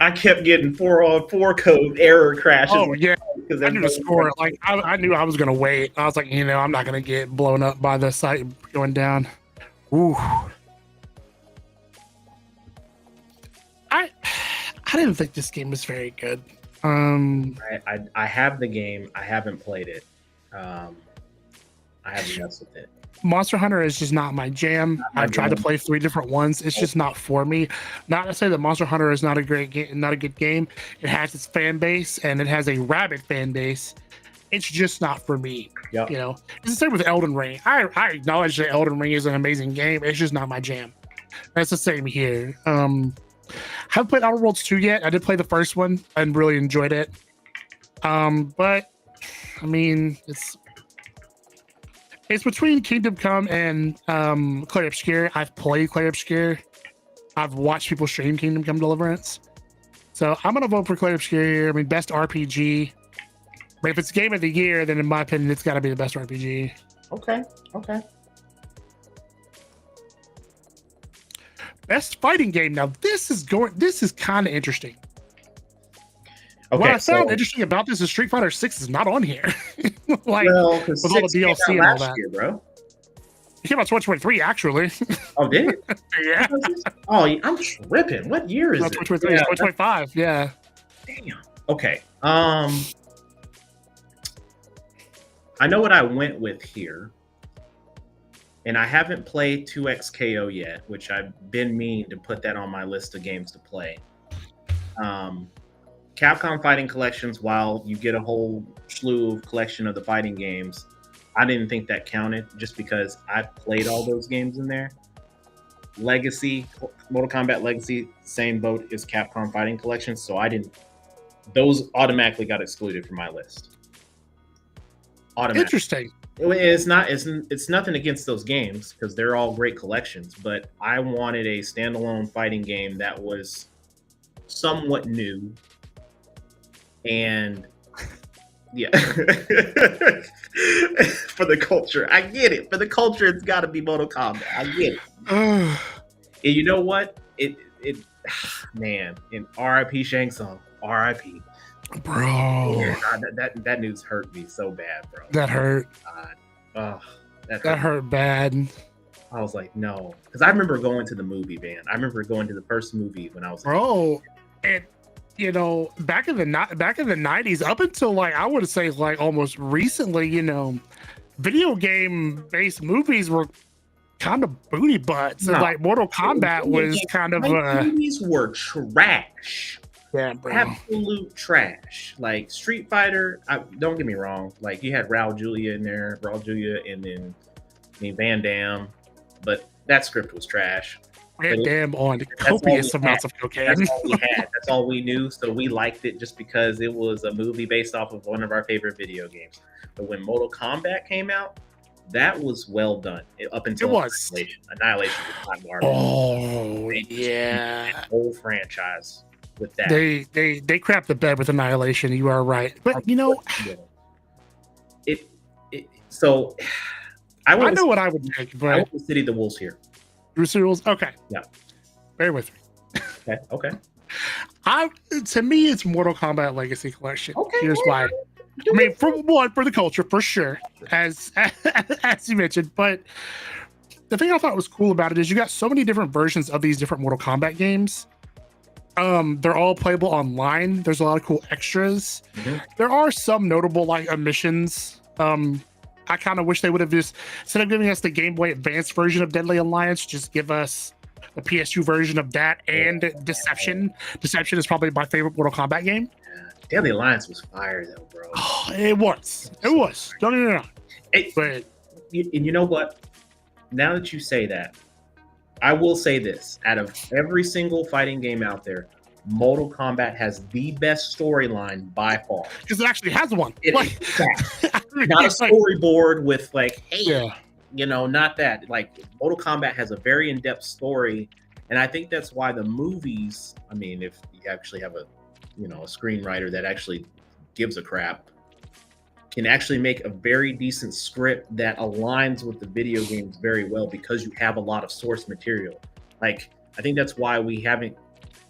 I kept getting 404 code error crashes. Oh yeah, because I knew the score. Like I knew I was gonna wait. I was like, I'm not gonna get blown up by the site going down. Ooh. I didn't think this game was very good. I have the game. I haven't played it. I haven't messed with it. Monster Hunter is just not my jam. I've tried to play 3 different ones. It's just not for me. Not to say that Monster Hunter is not a great game, not a good game. It has its fan base and it has a rabid fan base. It's just not for me. Yep. It's the same with Elden Ring. I acknowledge that Elden Ring is an amazing game. It's just not my jam. That's the same here. Haven't played Outer Worlds 2 yet. I did play the first one and really enjoyed it. But I mean, it's between Kingdom Come and Clair Obscur. I've played Clair Obscur. I've watched people stream Kingdom Come Deliverance. So I'm gonna vote for Clair Obscur here. I mean, best RPG. But if it's game of the year, then in my opinion, it's got to be the best RPG. Okay. Best fighting game. Now this is kind of interesting. Okay, what I found interesting about this is Street Fighter 6 is not on here. With all the DLC and all that. Year, bro. It came out 2023, actually. Oh, did it? Yeah. Oh, I'm tripping. What year is it? 2023, 2025. Yeah. Damn. Okay. I know what I went with here. And I haven't played 2XKO yet, which I've been meaning to put that on my list of games to play. Capcom Fighting Collections, while you get a whole slew of collection of the fighting games, I didn't think that counted just because I played all those games in there. Legacy, Mortal Kombat Legacy, same boat as Capcom Fighting Collections, so those automatically got excluded from my list. Interesting. It's nothing against those games because they're all great collections, but I wanted a standalone fighting game that was somewhat new and yeah. For the culture. I get it. For the culture, it's got to be Mortal Kombat. I get it. And you know what? Man, in RIP Shang Tsung, RIP. Bro. Yeah, that news hurt me so bad, bro. That hurt. God. That hurt bad. I was like, no. Because I remember going to the movie, man. I remember going to the first movie when I was and back in the 90s, up until like I would say like almost recently, video game based movies were kind of booty butts. No. And like Mortal Kombat was kind of movies were trash. Yeah, bro. Absolute trash. Like Street Fighter, don't get me wrong. Like you had Raul Julia in there, and then Van Damme, but that script was trash. Van Damme on copious amounts of cocaine. That's all we had. That's all we knew. So we liked it just because it was a movie based off of one of our favorite video games. But when Mortal Kombat came out, that was well done. Up until Annihilation. Annihilation was not garbage. Oh, yeah. Whole franchise. With that. They crapped the bed with Annihilation. You are right, but So I know what I would make, but I want the City of the Wolves here. City Rules. Okay. Yeah. Bear with me. Okay. To me, it's Mortal Kombat Legacy Collection. Okay. Here's why. I mean, for the culture, for sure, as you mentioned. But the thing I thought was cool about it is you got so many different versions of these different Mortal Kombat games. They're all playable online. There's a lot of cool extras. Mm-hmm. There are some notable like omissions. I kind of wish they would have just, instead of giving us the Game Boy Advance version of Deadly Alliance, just give us the PS2 version of that and Deception. Deception is probably my favorite Mortal Kombat game. Deadly Alliance was fire though, bro. Oh, it was. Don't get me wrong. But you know what? Now that you say that, I will say this: out of every single fighting game out there, Mortal Kombat has the best storyline by far. Because it actually has one. Not a storyboard with like, hey, not that. Like Mortal Kombat has a very in-depth story, and I think that's why the movies. I mean, if you actually have a screenwriter that actually gives a crap, can actually make a very decent script that aligns with the video games very well because you have a lot of source material. Like, I think that's why we haven't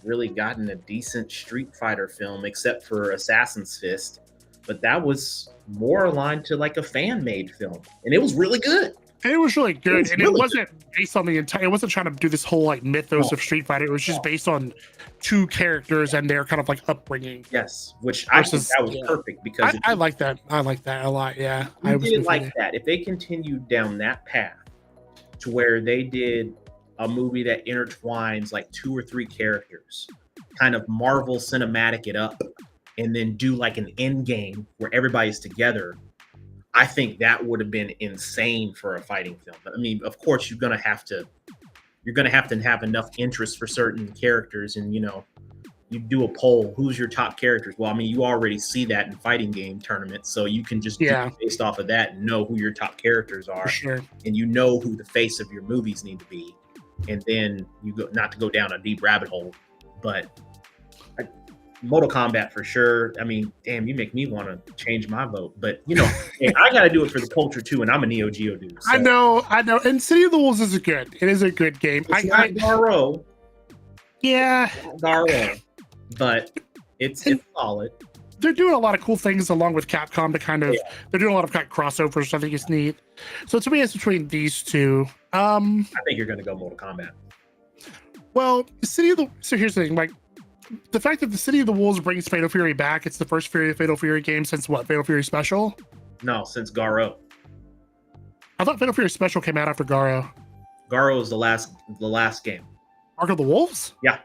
really gotten a decent Street Fighter film except for Assassin's Fist, but that was more aligned to like a fan-made film, and it was really good. And it was really good, it wasn't based on the entire. It wasn't trying to do this whole like mythos of Street Fighter. It was just based on two characters and their kind of like upbringing. Yes, which I think that was perfect because I like that. I like that a lot. Yeah, I did like that. If they continued down that path to where they did a movie that intertwines like 2 or 3 characters, kind of Marvel cinematic it up, and then do like an end game where everybody's together, I think that would have been insane for a fighting film. But I mean, of course, you're gonna have to have enough interest for certain characters, and you do a poll, who's your top characters? Well, I mean, you already see that in fighting game tournaments, so you can just do it based off of that and know who your top characters are, and you know who the face of your movies need to be, and then you go, not to go down a deep rabbit hole, but Mortal Kombat for sure. I mean, damn, you make me want to change my vote, but hey, I got to do it for the culture too, and I'm a Neo Geo dude. So. I know, and City of the Wolves is good. It is a good game. It's not Garo. Yeah, Garo, but it's solid. They're doing a lot of cool things along with Capcom to kind of. They're doing a lot of kind of crossovers. I think it's neat. So to me, it's between these two. I think you're going to go Mortal Kombat. Well, so here's the thing, like. The fact that the City of the Wolves brings Fatal Fury back, it's the first Fatal Fury game since what? Fatal Fury Special? No, since Garo. I thought Fatal Fury Special came out after Garo. Garo was the last game. Mark of the Wolves? Yeah.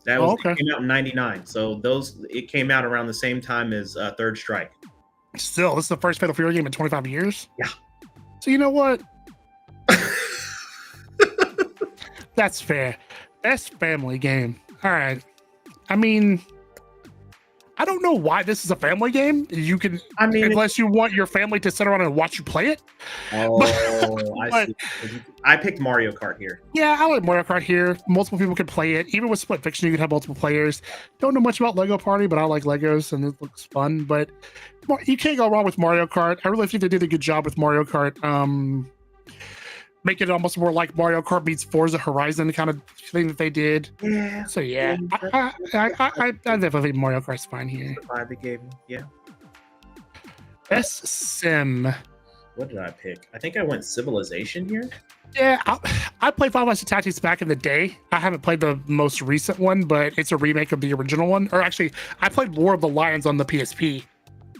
That was it came out in 99. So it came out around the same time as Third Strike. Still, this is the first Fatal Fury game in 25 years? Yeah. So you know what? That's fair. Best family game. All right. I mean, I don't know why this is a family game. You can, unless you want your family to sit around and watch you play it. Oh, I see. I picked Mario Kart here. Yeah, I like Mario Kart here. Multiple people can play it. Even with Split Fiction, you can have multiple players. Don't know much about Lego Party, but I like Legos and it looks fun. But you can't go wrong with Mario Kart. I really think they did a good job with Mario Kart. Make it almost more like Mario Kart meets Forza Horizon kind of thing that they did. Yeah. So yeah, I definitely think Mario Kart's fine here. They gave me, yeah. Best sim. What did I pick? I think I went Civilization here. Yeah, I played Final Fantasy Tactics back in the day. I haven't played the most recent one, but it's a remake of the original one. Or actually, I played War of the Lions on the PSP.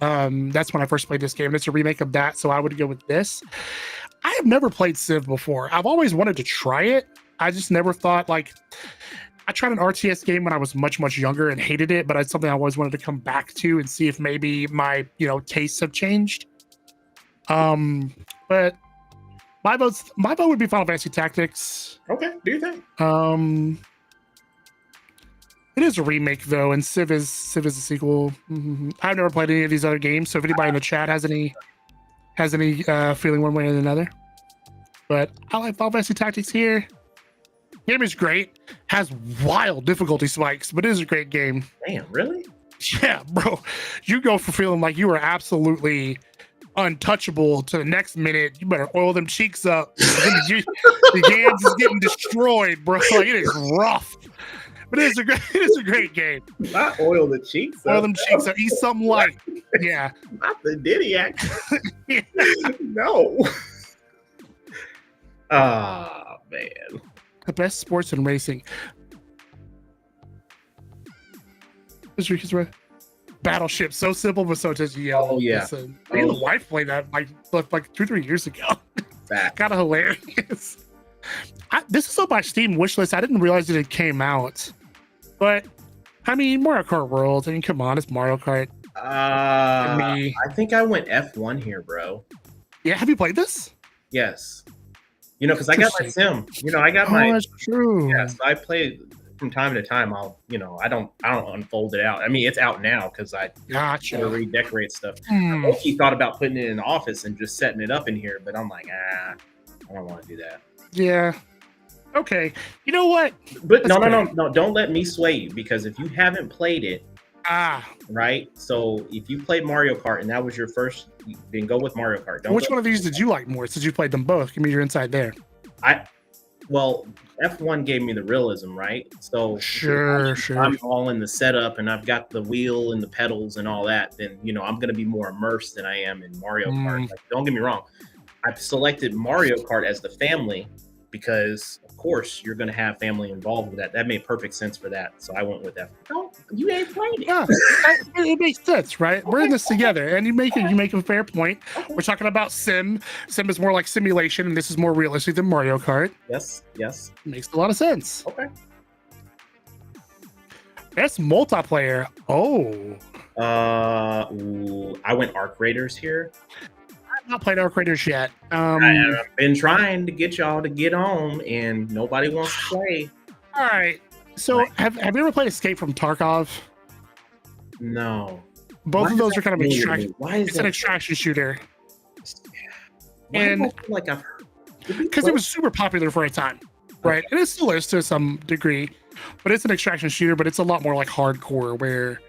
That's when I first played this game. It's a remake of that, so I would go with this. I have never played Civ before. I've always wanted to try it. I just never thought, like, I tried an RTS game when I was much, much younger and hated it, but it's something I always wanted to come back to and see if maybe my, tastes have changed. But my vote would be Final Fantasy Tactics. Okay, do you think? It is a remake though, and Civ is a sequel. Mm-hmm. I've never played any of these other games, so if anybody in the chat has any feeling one way or another. But I like Final Fantasy Tactics here. Game is great. Has wild difficulty spikes, but it is a great game. Damn, really? Yeah, bro. You go from feeling like you are absolutely untouchable to the next minute. You better oil them cheeks up. The games is getting destroyed, bro. Like, it is rough. But it is a great game. Not oil the cheeks up. Oil them cheeks up. Eat something light. Yeah. Not the Diddy act. Yeah. No. Ah, man. The best sports and racing. Battleship, so simple but so just yellow. Oh yeah. Listen, me and the wife played that like 2-3 years ago. Kind of hilarious. This is on my Steam wishlist. I didn't realize that it came out, but I mean, Mario Kart World. I mean, come on, it's Mario Kart. I think I went F1 here, bro. Yeah, have you played this? Yes. Because I got my sim. I got my. That's true. Yes, I played. from time to time, I don't unfold it out. I mean, it's out now because I Gotcha. gotta redecorate stuff. Hmm. He thought about putting it in the office and just setting it up in here, but I'm like, I don't want to do that. Yeah. Okay. You know what? But That's no, don't let me sway you, because if you haven't played it, right? So if you played Mario Kart and that was your first, then go with Mario Kart. Which one of these did you like more since you played them both? Give me your insight there. Well, F1 gave me the realism, right? So sure. I'm all in the setup and I've got the wheel and the pedals and all that, then I'm going to be more immersed than I am in Mario Kart. Like, don't get me wrong. I've selected Mario Kart as the family because, of course, you're going to have family involved with that. That made perfect sense for that. So I went with that. No, you ain't played it. Yeah, it makes sense, right? We're in this together, and you make a fair point. Okay. We're talking about Sim. Sim is more like simulation, and this is more realistic than Mario Kart. Yes. Makes a lot of sense. Okay. Best multiplayer. Oh. I went Arc Raiders here. I've not played Arc Raiders yet. I've been trying to get y'all to get on, and nobody wants to play. All right. So, have you ever played Escape from Tarkov? No. Both of those are kind of extraction. Why is it's an extraction shooter? And I feel like I've heard, because it was super popular for a time, right? And it still is to some degree, but it's an extraction shooter, but it's a lot more like hardcore, where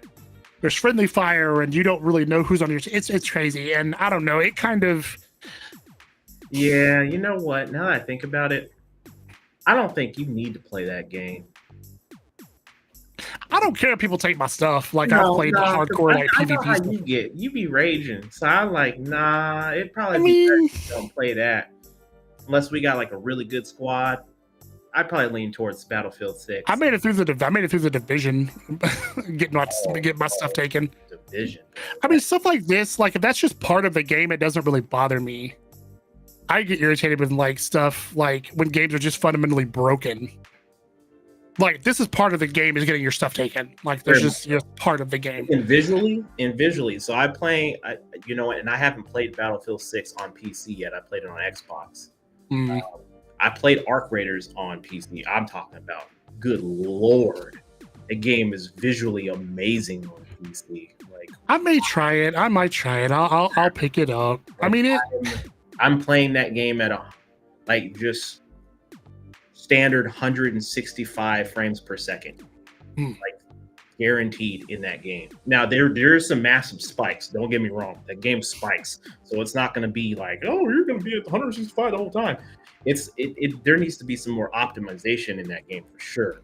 there's friendly fire and you don't really know who's on your team. It's crazy, and I don't know. It kind of. Yeah, you know what? Now that I think about it, I don't think you need to play that game. I don't care if people take my stuff. Like, I've played the hardcore like I know PvP how stuff. you be raging. So I'm like, nah, it probably be better if you don't play that. Unless we got like a really good squad. I'd probably lean towards Battlefield 6. I made it through the division, getting my stuff taken. Division. I mean, stuff like this, like if that's just part of the game, it doesn't really bother me. I get irritated with like stuff like when games are just fundamentally broken. Like, this is part of the game, is getting your stuff taken. Like, there's just part of the game. And visually. So I'm playing, you know what? And I haven't played Battlefield 6 on PC yet. I played it on Xbox. I played Arc Raiders on PC. I'm talking about, good lord, the game is visually amazing on PC. Like, I might try it. I'll pick it up. I mean, I'm playing that game at just standard 165 frames per second, like guaranteed in that game. Now there's some massive spikes. Don't get me wrong, that game spikes, so it's not going to be like, oh, you're going to be at 165 the whole time. There needs to be some more optimization in that game for sure.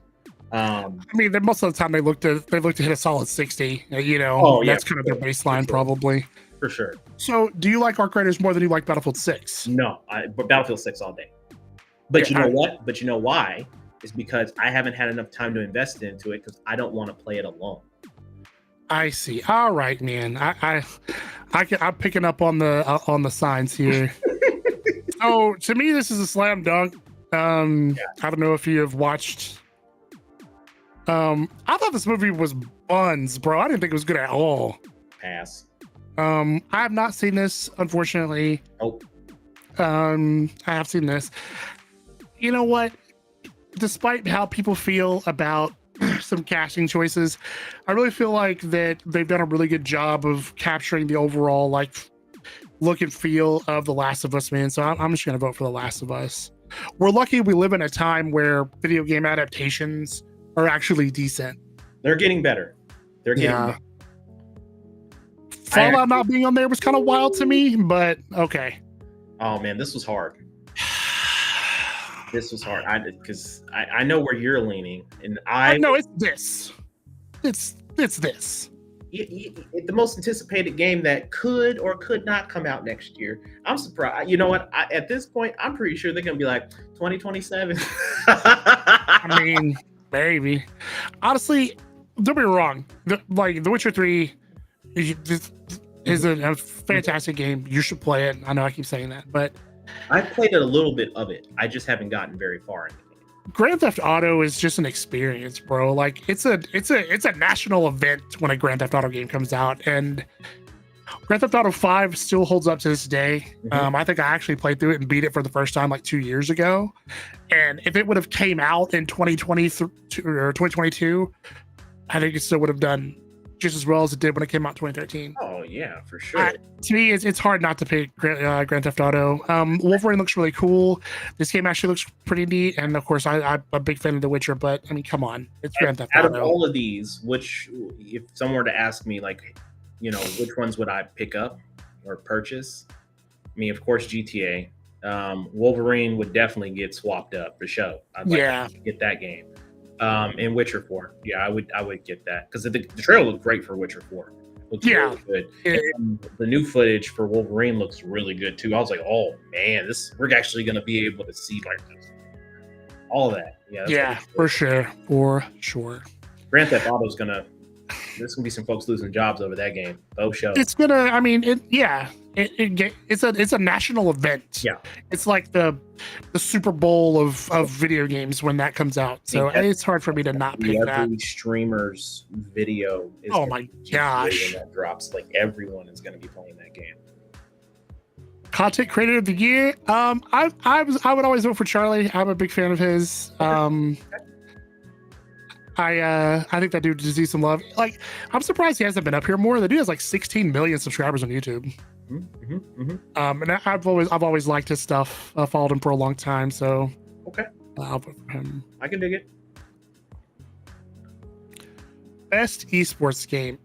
I mean, most of the time they look to hit a solid 60. That's kind of their baseline, probably. For sure. So, do you like Arc Raiders more than you like Battlefield 6? No, but Battlefield 6 all day. But you know what? But you know why? It's because I haven't had enough time to invest into it, because I don't want to play it alone. I see. All right, man. I'm picking up on the signs here. So to me, this is a slam dunk. I don't know if you have watched. I thought this movie was buns, bro. I didn't think it was good at all. Pass. I have not seen this, unfortunately. Oh. I have seen this. You know what? Despite how people feel about some casting choices, I really feel like that they've done a really good job of capturing the overall look and feel of The Last of Us, man. So I'm just gonna vote for The Last of Us. We're lucky we live in a time where video game adaptations are actually decent. They're getting better. Better. Fallout not being on there was kind of wild to me, but okay. Oh man, this was hard. Because I know where you're leaning, and I know it's this. It's this. The most anticipated game that could or could not come out next year. I'm surprised. You know what? At this point, I'm pretty sure they're gonna be like 2027. I mean, maybe. Honestly, don't be wrong. The Witcher 3 is a fantastic game. You should play it. I know I keep saying that, but I've played a little bit of it. I just haven't gotten very far in the game. Grand Theft Auto is just an experience, bro. Like, it's a national event when a Grand Theft Auto game comes out, and Grand Theft Auto 5 still holds up to this day. Mhm. I think I actually played through it and beat it for the first time like 2 years ago. And if it would have came out in 2022 or 2022, I think it still would have done just as well as it did when it came out in 2013. Oh yeah, for sure. To me, it's hard not to pick Grand Theft Auto. Wolverine looks really cool. This game actually looks pretty neat, and of course, I'm a big fan of The Witcher. But I mean, come on, it's Grand Theft Out of Auto. all of these, which, if someone were to ask me, like, which ones would I pick up or purchase? I mean, of course, GTA. Wolverine would definitely get swapped up for sure. I'd like to get that game. And Witcher 4. Yeah, I would get that because the trailer looked great for Witcher 4. Looks really good. And the new footage for Wolverine looks really good too. I was like, oh man, we're actually gonna be able to see like all of that. Yeah, for sure. Grand Theft Auto's there's gonna be some folks losing jobs over that game. Both shows. It's gonna. I mean, it's a national event. Yeah, it's like the Super Bowl of video games when that comes out. So it's hard for me to not pick that. Every streamer's video is oh my gosh, when that drops, like everyone is going to be playing that game. Content creator of the year. I would always vote for Charlie. I'm a big fan of his. I think that dude deserves some love. Like, I'm surprised he hasn't been up here more. The dude has like 16 million subscribers on YouTube. And I've always liked his stuff. I followed him for a long time, so I'll vote for him. I can dig it. Best esports game.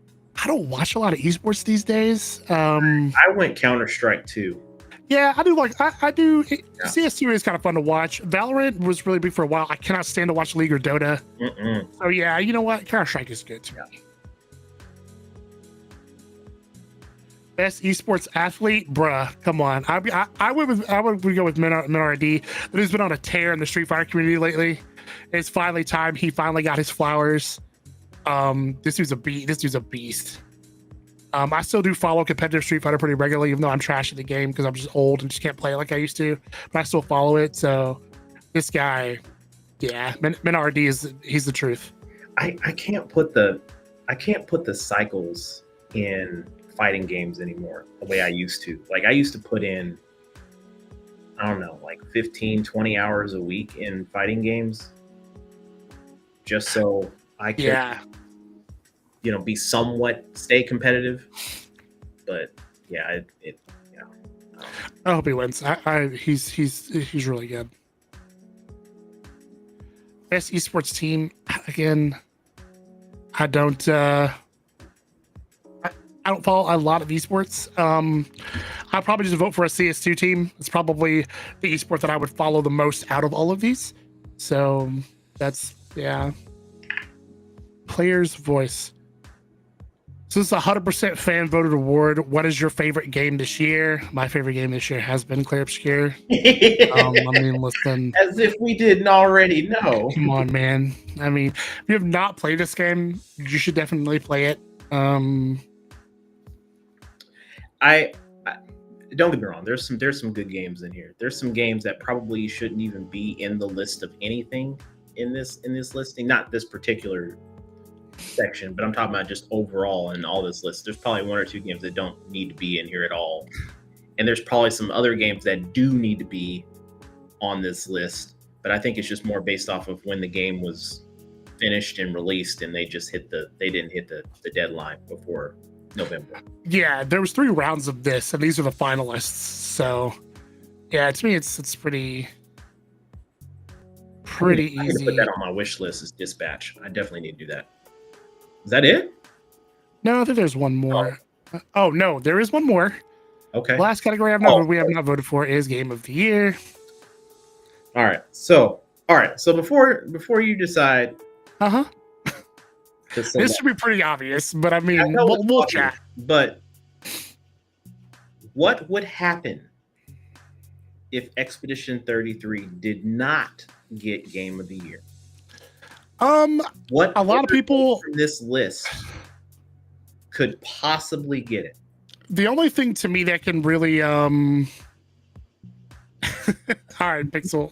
I don't watch a lot of esports these days. I went Counter-Strike 2. Yeah, I do I do. Yeah. CS2 is kind of fun to watch. Valorant was really big for a while. I cannot stand to watch League or Dota. So yeah, you know what? Counter-Strike is good to me. Best esports athlete, bruh. Come on, I would go with Minardi. Who's been on a tear in the Street Fighter community lately. It's finally time. He finally got his flowers. This dude's a beast. I still do follow competitive Street Fighter pretty regularly, even though I'm trash at the game because I'm just old and just can't play it like I used to. But I still follow it. So this guy, yeah, Minardi he's the truth. I can't put the cycles in fighting games anymore the way I used to. Like, I used to put in, I don't know, like 15, 20 hours a week in fighting games just so I could, be somewhat stay competitive. But yeah, I hope he wins. He's really good. Best esports team, again, I don't follow a lot of esports. I'll probably just vote for a CS2 team. It's probably the esport that I would follow the most out of all of these. So that's, yeah. Player's voice. So this is a 100% fan voted award. What is your favorite game this year? My favorite game this year has been Clear Obscure. I mean, listen. As if we didn't already know. Come on, man. I mean, if you have not played this game, you should definitely play it. I don't get me wrong. There's some good games in here. There's some games that probably shouldn't even be in the list of anything in this listing. Not this particular section, but I'm talking about just overall in all this list. There's probably one or two games that don't need to be in here at all, and there's probably some other games that do need to be on this list. But I think it's just more based off of when the game was finished and released, and they didn't hit the deadline before November. Yeah, there was 3 rounds of this, and these are the finalists. So, yeah, to me, it's pretty easy. I'm gonna put that on my wish list as Dispatch. I definitely need to do that. Is that it? No, I think there's one more. Oh no, there is one more. Okay. The last category we have not voted for is Game of the Year. All right. So before you decide. This should be pretty obvious, but I mean, we'll chat. But what would happen if Expedition 33 did not get Game of the Year? What a lot of people from this list could possibly get it? The only thing to me that can really all right, Pixel.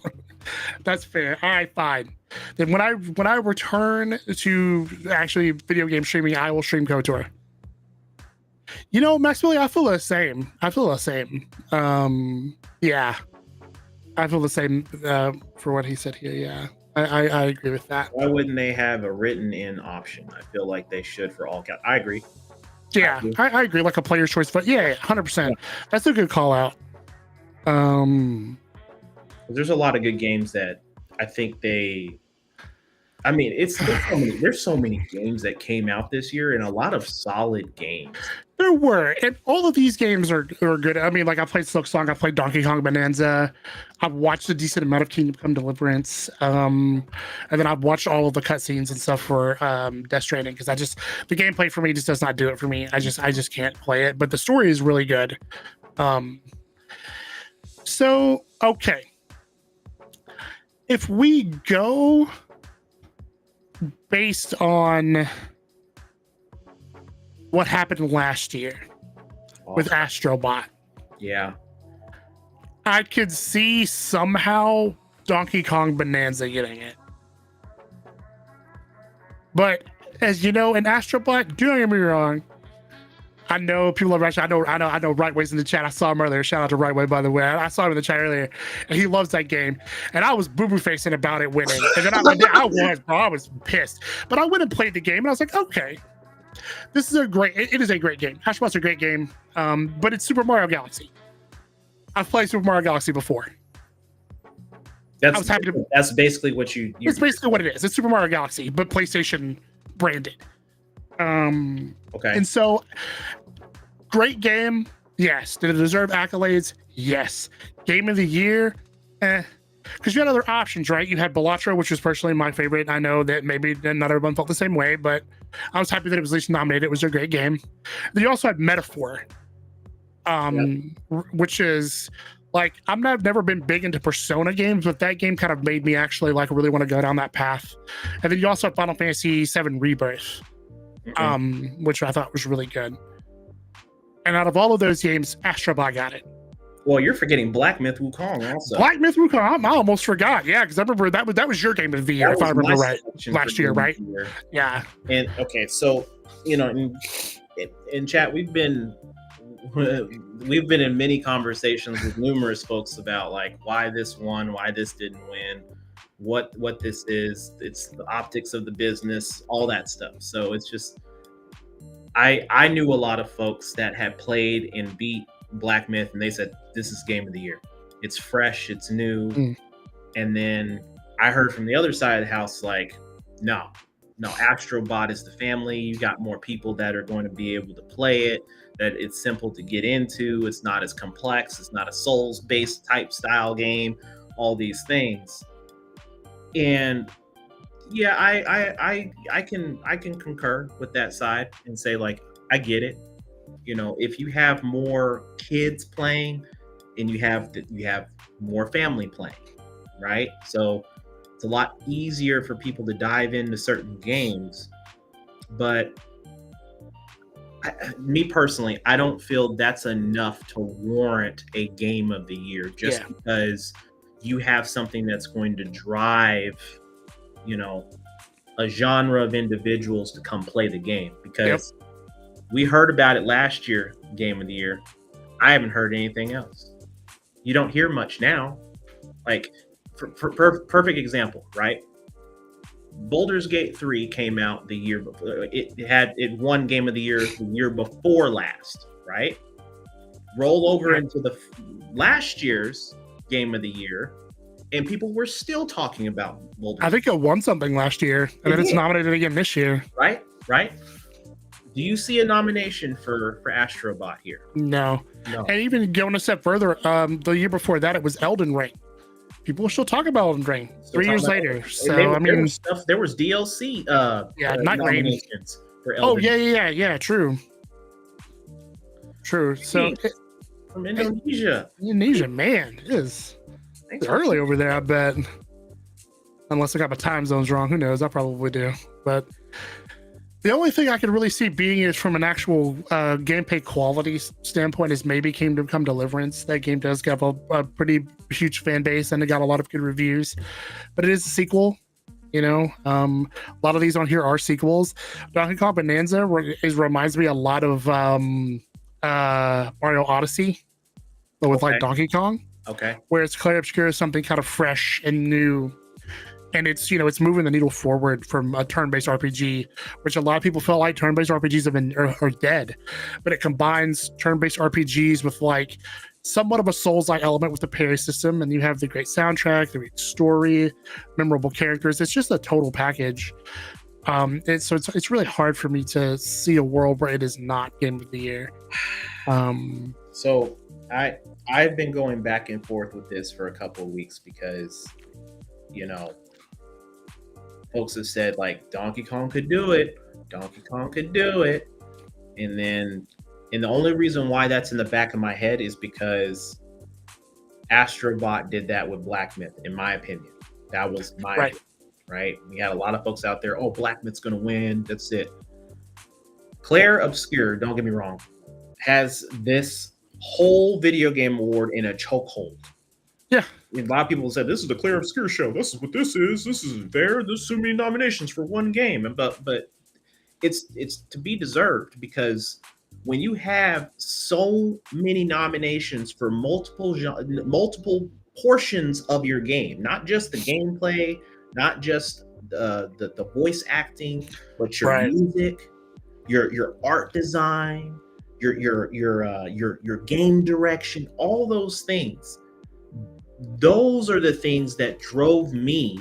That's fair. All right, fine. Then when I return to actually video game streaming, I will stream KOTOR. You know, Max Billy, I feel the same. Yeah, I feel the same for what he said here. Yeah, I agree with that. Why wouldn't they have a written in option? I feel like they should for all cats. I agree. Yeah, I agree. Like a player's choice, but yeah, 100%. That's a good call out. There's a lot of good games that I think they. I mean, there's so many games that came out this year, and a lot of solid games. There were, and all of these games are good. I mean, like I played Silksong, I played Donkey Kong Bonanza, I've watched a decent amount of Kingdom Come Deliverance, and then I've watched all of the cutscenes and stuff for Death Stranding because the gameplay for me just does not do it for me. I just can't play it, but the story is really good. So okay, if we go based on what happened last year with Astrobot. Yeah. I could see somehow Donkey Kong Bonanza getting it. But as you know, in Astrobot, don't get me wrong. I know people are rushing. I know Right Way's in the chat. I saw him earlier. Shout out to Right Way, by the way. I saw him in the chat earlier, and he loves that game. And I was boo-boo facing about it winning. And then I was pissed. But I went and played the game, and I was like, okay, this is it is a great game. Astrobot's a great game, but it's Super Mario Galaxy. I've played Super Mario Galaxy before. That's basically what you. It's basically what it is. It's Super Mario Galaxy, but PlayStation branded. Okay. And so, great game. Yes. Did it deserve accolades? Yes. Game of the year? Because you had other options, right? You had Balatro, which was personally my favorite. I know that maybe not everyone felt the same way, but I was happy that it was at least nominated. It was a great game. Then you also had Metaphor, which is like, never been big into Persona games, but that game kind of made me actually like really want to go down that path. And then you also had Final Fantasy VII Rebirth, which I thought was really good. And out of all of those games, Astrobot got it. Well, you're forgetting Black Myth Wukong also. Black Myth Wukong, I almost forgot. Yeah, because I remember that was your game of the year, if I remember right, last year, right? Yeah. And okay, so in chat, we've been in many conversations with numerous folks about like why this won, why this didn't win, what this is. It's the optics of the business, all that stuff. So it's just I knew a lot of folks that had played and beat Black Myth, and they said this is game of the year. It's fresh, it's new. And then I heard from the other side of the house like, no, Astrobot is the family. You got more people that are going to be able to play it, that it's simple to get into, it's not as complex, it's not a Souls-based type style game, all these things. And yeah, I can concur with that side and say like, I get it. If you have more kids playing and you have more family playing, right? So it's a lot easier for people to dive into certain games. But me personally, I don't feel that's enough to warrant a game of the year just because you have something that's going to drive, a genre of individuals to come play the game. Because we heard about it last year, game of the year. I haven't heard anything else. You don't hear much now. Like, for perfect example, right? Baldur's Gate 3 came out the year before. It won game of the year the year before last, right? Roll over into the last year's game of the year, and people were still talking about Baldur's Gate. I think it won something last year, and then it's nominated again this year. Right? Do you see a nomination for Astrobot here? No. And even going a step further, the year before that, it was Elden Ring. People are still talking about Elden Ring 3 years later. So there was DLC. Night Rain for Elden Ring. Yeah. True. So from Indonesia, man, it's early over there. I bet, unless I got my time zones wrong. Who knows? I probably do. But the only thing I could really see being is from an actual gameplay quality standpoint is maybe Kingdom Come Deliverance. That game does have a pretty huge fan base and it got a lot of good reviews, but it is a sequel. A lot of these on here are sequels. Donkey Kong Bonanza reminds me a lot of Mario Odyssey, but with like Donkey Kong. Okay. Whereas Clair Obscur is something kind of fresh and new, and it's moving the needle forward from a turn-based RPG, which a lot of people felt like turn-based RPGs have been are dead, but it combines turn-based RPGs with like somewhat of a Souls-like element with the parry system, and you have the great soundtrack, the great story, memorable characters. It's just a total package. It's really hard for me to see a world where it is not Game of the Year. So I've been going back and forth with this for a couple of weeks because, folks have said like Donkey Kong could do it, and the only reason why that's in the back of my head is because Astrobot did that with Black Myth. In my opinion, that was my opinion, right. We had a lot of folks out there. Oh, Black Myth's gonna win. That's it. Clair Obscur, don't get me wrong, has this whole video game award in a chokehold. Yeah. A lot of people said this is the Clair Obscur show. This is what this is. This isn't fair. There's so many nominations for one game, but it's to be deserved, because when you have so many nominations for multiple portions of your game, not just the gameplay, not just the voice acting, but your music, your art design, your game direction, all those things. Those are the things that drove me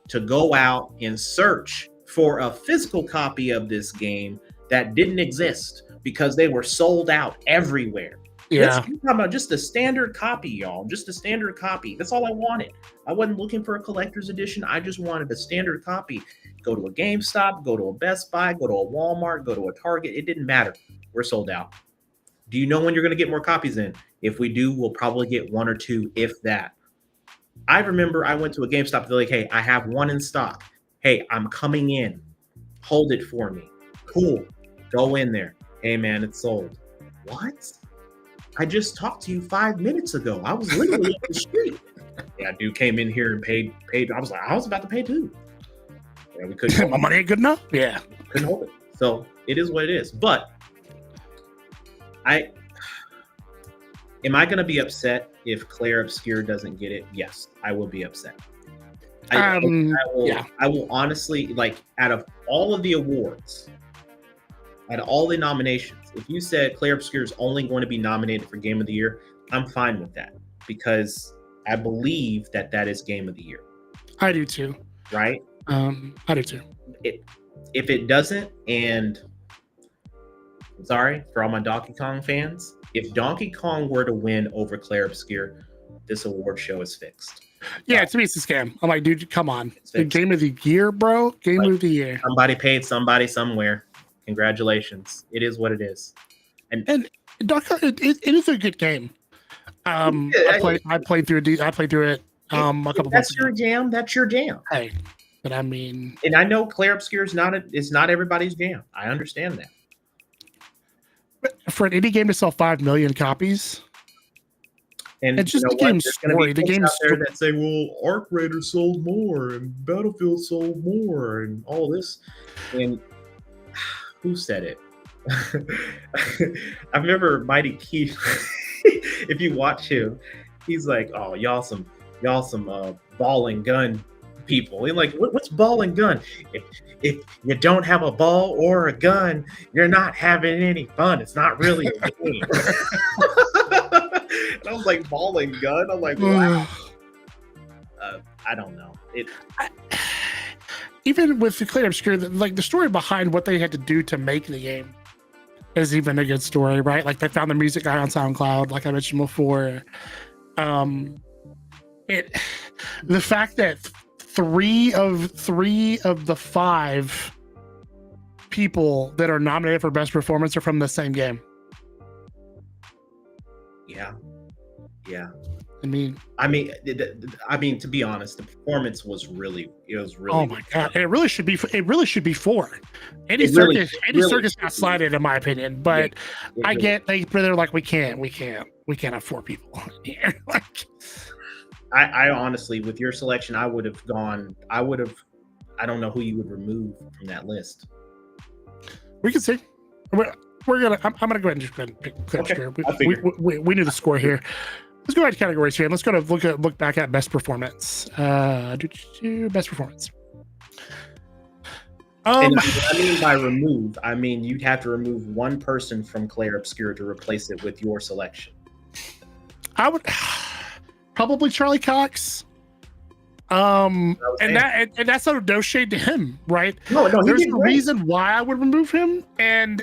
to go out and search for a physical copy of this game that didn't exist because they were sold out everywhere. Yeah. I'm talking about just a standard copy, y'all. Just a standard copy. That's all I wanted. I wasn't looking for a collector's edition. I just wanted a standard copy. Go to a GameStop, go to a Best Buy, go to a Walmart, go to a Target. It didn't matter. We're sold out. Do you know when you're going to get more copies in? If we do, we'll probably get one or two, if that. I remember I went to a GameStop. They're like, hey, I have one in stock. Hey, I'm coming in. Hold it for me. Cool. Go in there. Hey, man, it's sold. What? I just talked to you 5 minutes ago. I was literally up the street. Yeah, dude came in here and paid. I was about to pay too. Yeah, we couldn't. My money ain't good enough. Yeah, couldn't hold it. So it is what it is. But am I going to be upset if Clair Obscur doesn't get it? Yes, I will be upset. I will honestly, like, out of all of the awards, out of all the nominations, if you said Clair Obscur is only going to be nominated for Game of the Year, I'm fine with that, because I believe that is Game of the Year. I do too. Right? I do too. If it doesn't, and I'm sorry for all my Donkey Kong fans, if Donkey Kong were to win over Clair Obscur, this award show is fixed. Yeah, to me it's a scam. I'm like, dude, come on. Game of the Year, bro. Game of the Year. Somebody paid somebody somewhere. Congratulations. It is what it is. And Donkey Kong, it is a good game. I played through it a couple That's your jam. That's your jam. Hey, but I mean, and I know Clair Obscur is not everybody's jam. I understand that. But for an indie game to sell 5 million copies, and it's just the game's story. The game's there that say, "Well, Arc Raider sold more, and Battlefield sold more, and all this." And who said it? I remember Mighty Keith. If you watch him, he's like, "Oh, y'all some ball and gun people." He's like, "What's ball and gun? If you don't have a ball or a gun, you're not having any fun. It's not really a game." And I was like, "Ball and gun?" I'm like, "Wow." I don't know. Even with the Clair Obscur, like the story behind what they had to do to make the game is even a good story, right? Like they found the music guy on SoundCloud, like I mentioned before. The fact that three of the 5 people that are nominated for best performance are from the same game. Yeah. I mean, to be honest, the performance was really. Oh my god! It really should be 4. Andy Serkis got slighted, in my opinion, but I get they're like, we can't have 4 people in here. Like, I honestly, with your selection, I don't know who you would remove from that list. We can see. I'm gonna go ahead and just go ahead and pick Claire Okay, Obscura. I figured. We knew the score here. Let's go ahead to categories here. And let's go to look back at best performance. Best performance. And I mean by remove, I mean you'd have to remove one person from Claire Obscura to replace it with your selection. I would probably Charlie Cox. And that's no shade to him, right? No, there's a reason why I would remove him, and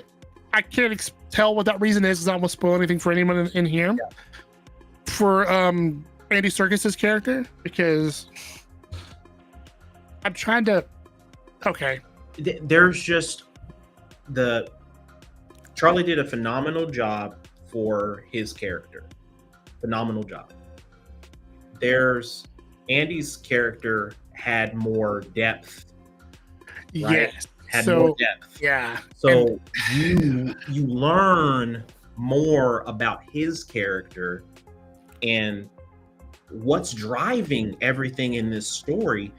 I can't tell what that reason is. I don't want to spoil anything for anyone in here. Yeah. For Andy Serkis's character, because I'm trying to. Okay. There's just Charlie did a phenomenal job for his character. Phenomenal job. There's Andy's character had more depth. Right? Yes. Had more depth. Yeah. So you learn more about his character and what's driving everything in this story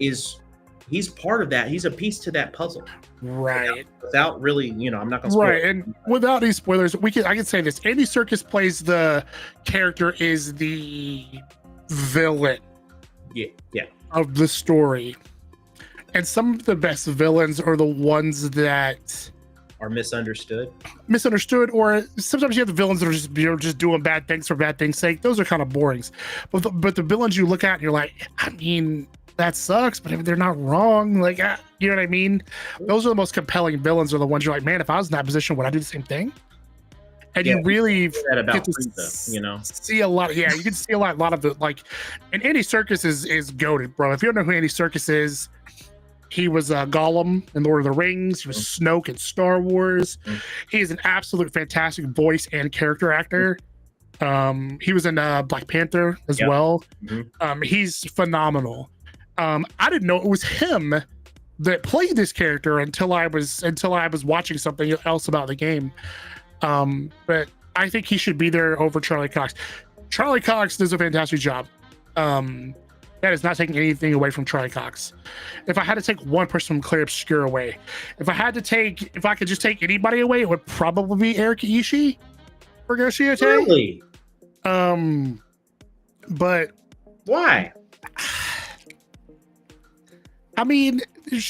is he's part of that. He's a piece to that puzzle. Right. Without really, I'm not going to spoil it. And without any spoilers, I can say this. Andy Serkis plays the character is the villain. Yeah. Of the story. And some of the best villains are the ones that are misunderstood, or sometimes you have the villains that are just doing bad things for bad things' sake. Those are kind of boring. But the villains you look at and you're like, I mean, that sucks, but they're not wrong. Like, you know what I mean? Those are the most compelling villains. Are the ones you're like, man, if I was in that position, would I do the same thing? And you really get to see a lot. Yeah, you can see a lot of the like. And Andy Serkis is goated, bro. If you don't know who Andy Serkis is, he was Gollum in Lord of the Rings. He was Snoke in Star Wars. He is an absolute fantastic voice and character actor. He was in Black Panther as well. He's phenomenal. I didn't know it was him that played this character until I was watching something else about the game. But I think he should be there over Charlie Cox. Charlie Cox does a fantastic job. That is not taking anything away from Charlie Cox. If I had to take one person from Claire Obscura away, if I could just take anybody away, it would probably be Eric Ishii for Garcia. Really? But why? I mean,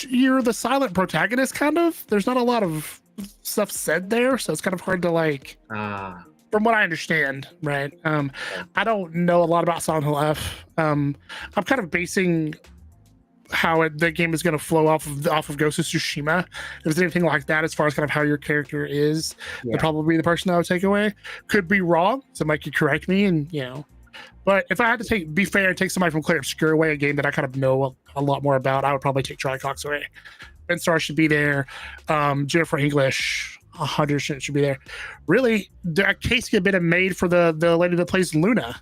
you're the silent protagonist, kind of. There's not a lot of stuff said there, so it's kind of hard to like. From what I understand, right? I don't know a lot about Silent Hill F. I'm kind of basing how the game is going to flow off of Ghost of Tsushima. If there's anything like that, as far as kind of how your character is, they're probably the person I would take away. Could be wrong. Somebody could correct me, and But if I had to be fair and take somebody from Claire Obscura away, a game that I kind of know a lot more about, I would probably take Charlie Cox away. Ben Starr should be there. Jennifer English. 100% should be there. Really, a case could have been made for the lady that plays Luna.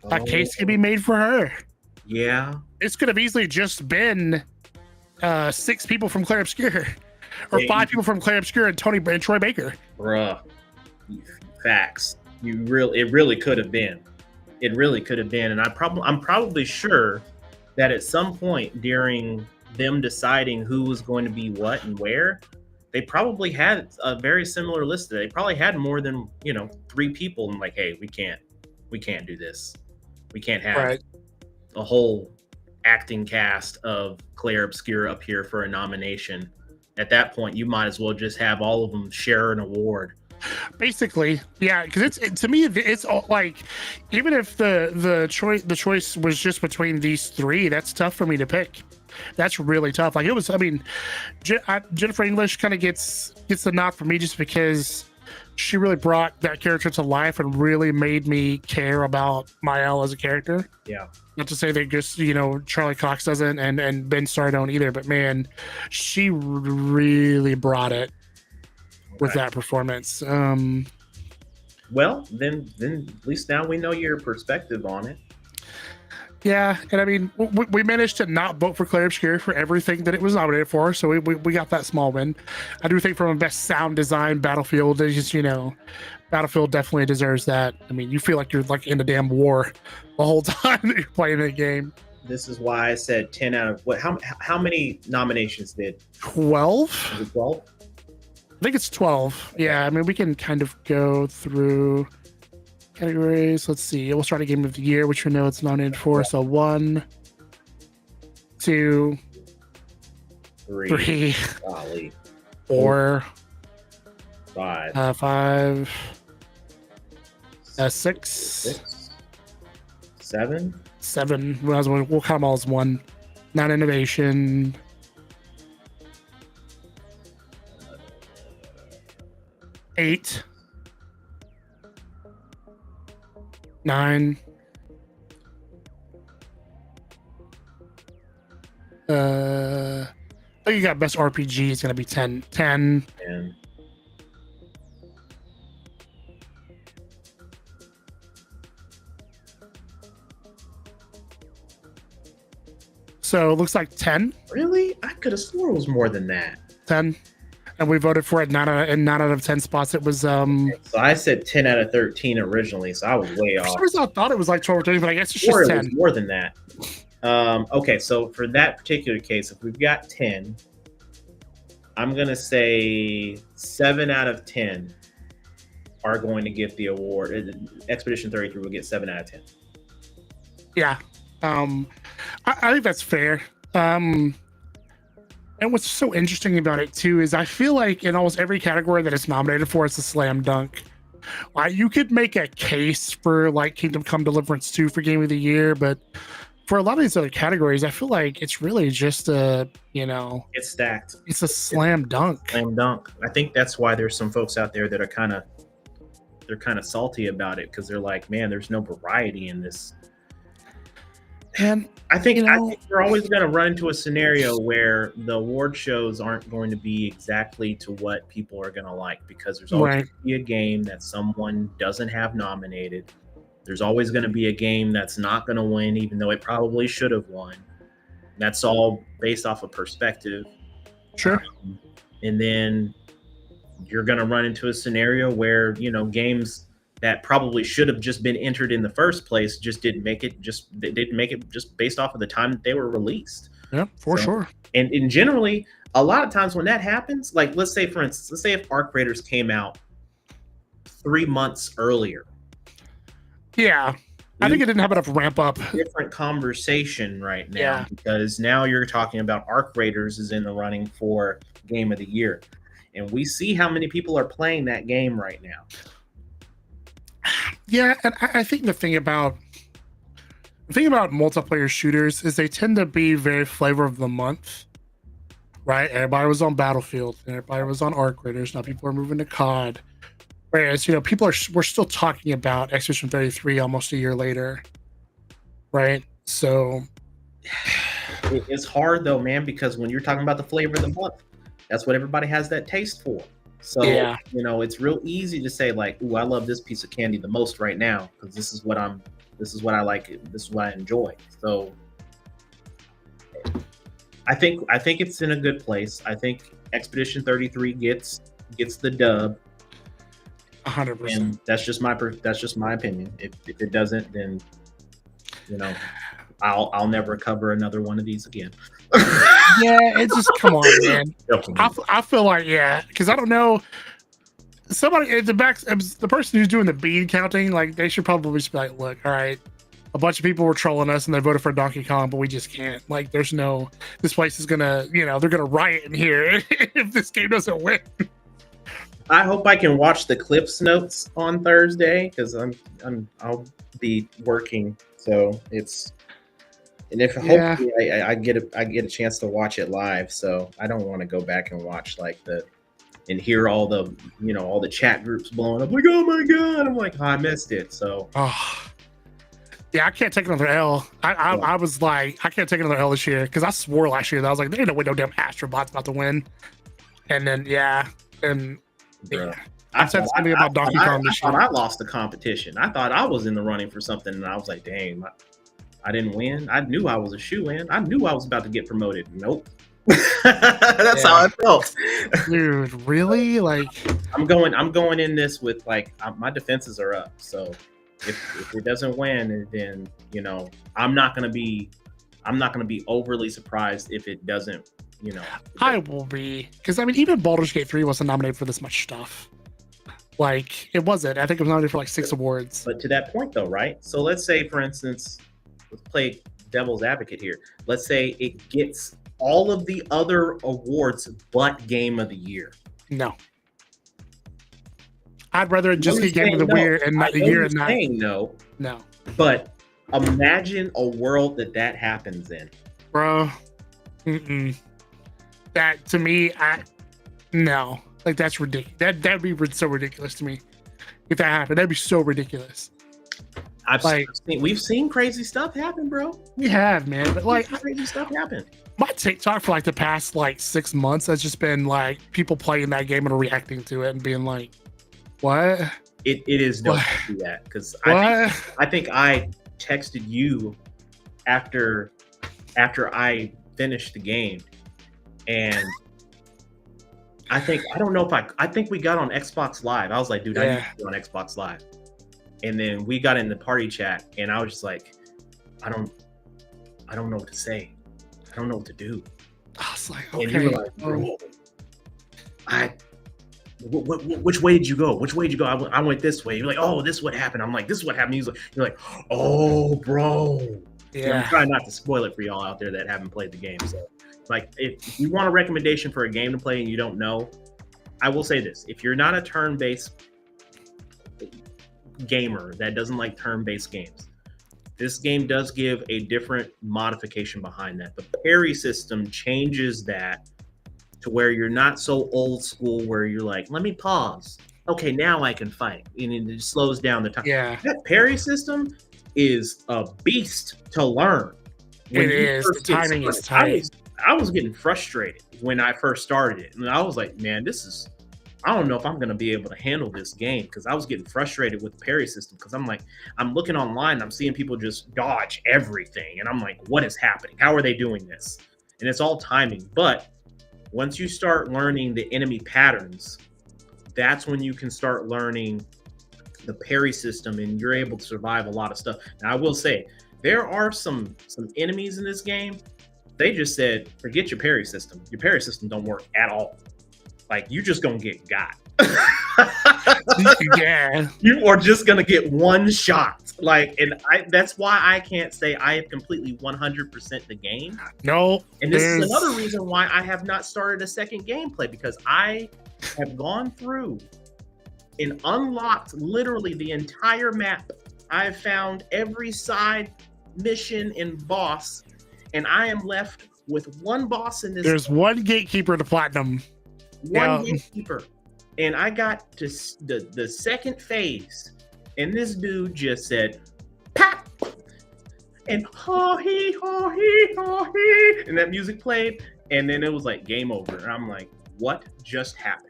A case could be made for her. Yeah. This could have easily just been 6 people from Claire Obscura, or 5 people from Claire Obscura and Troy Baker. Bruh, facts. It really could have been. It really could have been, and I'm probably sure that at some point during them deciding who was going to be what and where, they probably had a very similar list. They probably had more than 3 people, and like, hey, we can't do this. We can't have a whole acting cast of Claire Obscura up here for a nomination. At that point, you might as well just have all of them share an award. Basically, yeah, because to me it's all, like, even if the choice was just between these 3, that's tough for me to pick. That's really tough. Like, it was, I mean, Jennifer English kind of gets the nod for me just because she really brought that character to life and really made me care about Mael as a character. Yeah. Not to say that just, Charlie Cox doesn't and Ben Starr don't either, but man, she really brought it with that performance. Well, then at least now we know your perspective on it. Yeah, and I mean, we managed to not vote for Claire Obscura for everything that it was nominated for, so we got that small win. I do think from a best sound design, Battlefield is just, Battlefield definitely deserves that. I mean, you feel like you're like in a damn war the whole time that you're playing the game. This is why I said 10 out of what? How many nominations did? 12. Was it 12? I think it's 12. Okay. Yeah, I mean, we can kind of go through categories. Let's see. We'll start a game of the year, which we know it's nominated for. So 1, 2, 3, Golly. 4, 5. 5, 6, 6. 7. 7. We'll count them all as one. Not innovation. 8, 9. I think you got best RPG is gonna be 10. 10. And So it looks like 10. really, I could have swore it was more than that. 10. And we voted for it 9 out of 10 spots. It was So I said 10 out of 13 originally, so I was way for off. some reason I thought it was like 12 or 13, but I guess it's Or just it 10. was more than that. Okay, so for that particular case, if we've got 10, I'm gonna say 7 out of 10 are going to get the award. Expedition 33 will get 7 out of 10. Yeah. I think that's fair. And what's so interesting about it too is I feel like in almost every category that it's nominated for, it's a slam dunk. Like you could make a case for like Kingdom Come Deliverance 2 for Game of the Year, but for a lot of these other categories, I feel like it's really just It's stacked. it's a slam dunk. Slam dunk. I think that's why there's some folks out there that are kind of salty about it, because they're like, man, there's no variety in this. And I think you're always going to run into a scenario where the award shows aren't going to be exactly to what people are going to like, because there's always going to be a game that someone doesn't have nominated. There's always going to be a game that's not going to win, even though it probably should have won. That's all based off of perspective. Sure. And then you're going to run into a scenario where, games that probably should have just been entered in the first place just didn't make it. They didn't make it just based off of the time that they were released. Yeah, for sure. And generally, a lot of times when that happens, like let's say, for instance, if Arc Raiders came out 3 months earlier. Yeah. I think it didn't have enough ramp up. Different conversation right now, Yeah. because now you're talking about Arc Raiders is in the running for Game of the Year. And we see how many people are playing that game right now. Yeah, and I think the thing about multiplayer shooters is they tend to be very flavor of the month, right? Everybody was on Battlefield, and everybody was on Arc Raiders. Now people are moving to COD, whereas we're still talking about Expedition 33 almost a year later, right? So it's hard though, man, because when you're talking about the flavor of the month, that's what everybody has that taste for. So, yeah. It's real easy to say like, "Ooh, I love this piece of candy the most right now because this is what I like, this is what I enjoy." So, I think it's in a good place. I think Expedition 33 gets the dub. 100%. And that's just my opinion. If it doesn't, then I'll never cover another one of these again. Yeah, it's just come on, man. I feel like because I don't know. Somebody at the back, the person who's doing the bead counting, like they should probably just be like, look, all right, a bunch of people were trolling us and they voted for Donkey Kong, but we just can't. Like, this place is gonna, they're gonna riot in here if this game doesn't win. I hope I can watch the Clips Notes on Thursday because I'll be working, so hopefully I get a chance to watch it live. So I don't want to go back and watch and hear all the chat groups blowing up like, oh my god. I'm like, I missed it. So yeah, I can't take another L. I was like, I can't take another L this year because I swore last year that I was like, there ain't no way no damn Astrobot's about to win. And then I said something about Donkey Kong this year. I lost the competition. I thought I was in the running for something, and I was like, dang, I didn't win. I knew I was a shoe-in. I knew I was about to get promoted. Nope. That's how I felt. Dude, really? Like, I'm going in this with my defenses are up. So if it doesn't win, then I'm not gonna be overly surprised if it doesn't you know. I will be, because I mean, even Baldur's Gate 3 wasn't nominated for this much stuff. Like, it wasn't. I think it was nominated for like 6 awards. But to that point, though, right? So let's say, for instance, let's play devil's advocate here. Let's say it gets all of the other awards but Game of the Year. No. I'd rather just get Game of the Year and not the year and not. No. No. But imagine a world that happens in. Bro. That, to me, no. Like, that's ridiculous. That'd be so ridiculous to me if that happened. That'd be so ridiculous. We've seen crazy stuff happen, bro. We have, man. But like, crazy stuff happen. My TikTok for like the past like 6 months has just been like people playing that game and reacting to it and being like, "What?" It is dope to do that, because I think I texted you after I finished the game, and I think we got on Xbox Live. I was like, dude, I need to be on Xbox Live. And then we got in the party chat, and I was just like, I don't know what to say. I don't know what to do. I was like, okay. And you were like, bro, which way did you go? Which way did you go? I went this way. You're like, oh, this is what happened. I'm like, this is what happened. You're like, oh, bro. Yeah. I'm trying not to spoil it for y'all out there that haven't played the game. So, like, if you want a recommendation for a game to play and you don't know, I will say this: if you're not a turn-based gamer that doesn't like turn-based games, this game does give a different modification behind that. The parry system changes that to where you're not so old school where you're like, let me pause. Okay, now I can fight. And it slows down the time. Yeah. That parry system is a beast to learn. It is. The timing is tight. I was getting frustrated when I first started it. And I was like, man, I don't know if I'm going to be able to handle this game, because I was getting frustrated with the parry system, because I'm like, I'm looking online, I'm seeing people just dodge everything. And I'm like, what is happening? How are they doing this? And it's all timing. But once you start learning the enemy patterns, that's when you can start learning the parry system, and you're able to survive a lot of stuff. Now, I will say, there are some enemies in this game. They just said, forget your parry system. Your parry system don't work at all. Like, you just gonna get got. Yeah. You are just gonna get one shot. Like, and that's why I can't say I have completely 100% the game. No. And this is another reason why I have not started a second gameplay, because I have gone through and unlocked literally the entire map. I've found every side mission and boss, and I am left with one boss in this. There's one gatekeeper to platinum. One gatekeeper. And I got to the second phase, and this dude just said, pop! And ha-hee, ha-hee, ha-hee. And that music played, and then it was like game over. And I'm like, what just happened?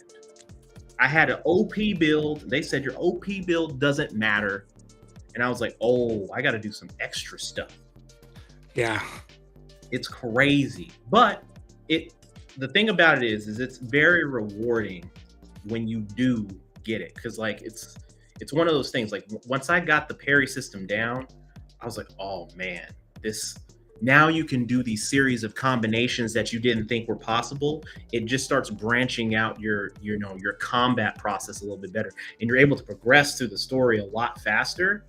I had an OP build. They said your OP build doesn't matter. And I was like, oh, I got to do some extra stuff. Yeah. It's crazy. But the thing about it is it's very rewarding when you do get it. Because, like, it's one of those things. Like, once I got the parry system down, I was like, oh, man, now you can do these series of combinations that you didn't think were possible. It just starts branching out your combat process a little bit better, and you're able to progress through the story a lot faster.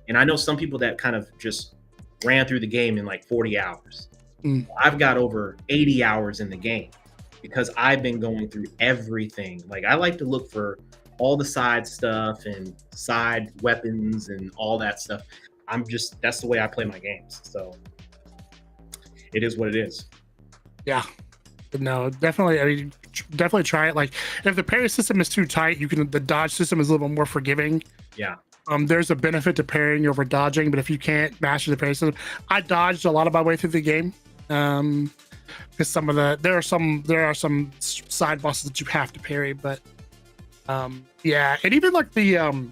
And I know some people that kind of just ran through the game in like 40 hours. I've got over 80 hours in the game because I've been going through everything. Like, I like to look for all the side stuff and side weapons and all that stuff. That's the way I play my games. So it is what it is. Yeah. No, definitely. I mean, definitely try it. Like, if the parry system is too tight, the dodge system is a little bit more forgiving. Yeah. There's a benefit to parrying over dodging, but if you can't master the parry system, I dodged a lot of my way through the game. Because there are some side bosses that you have to parry, but yeah, and even like the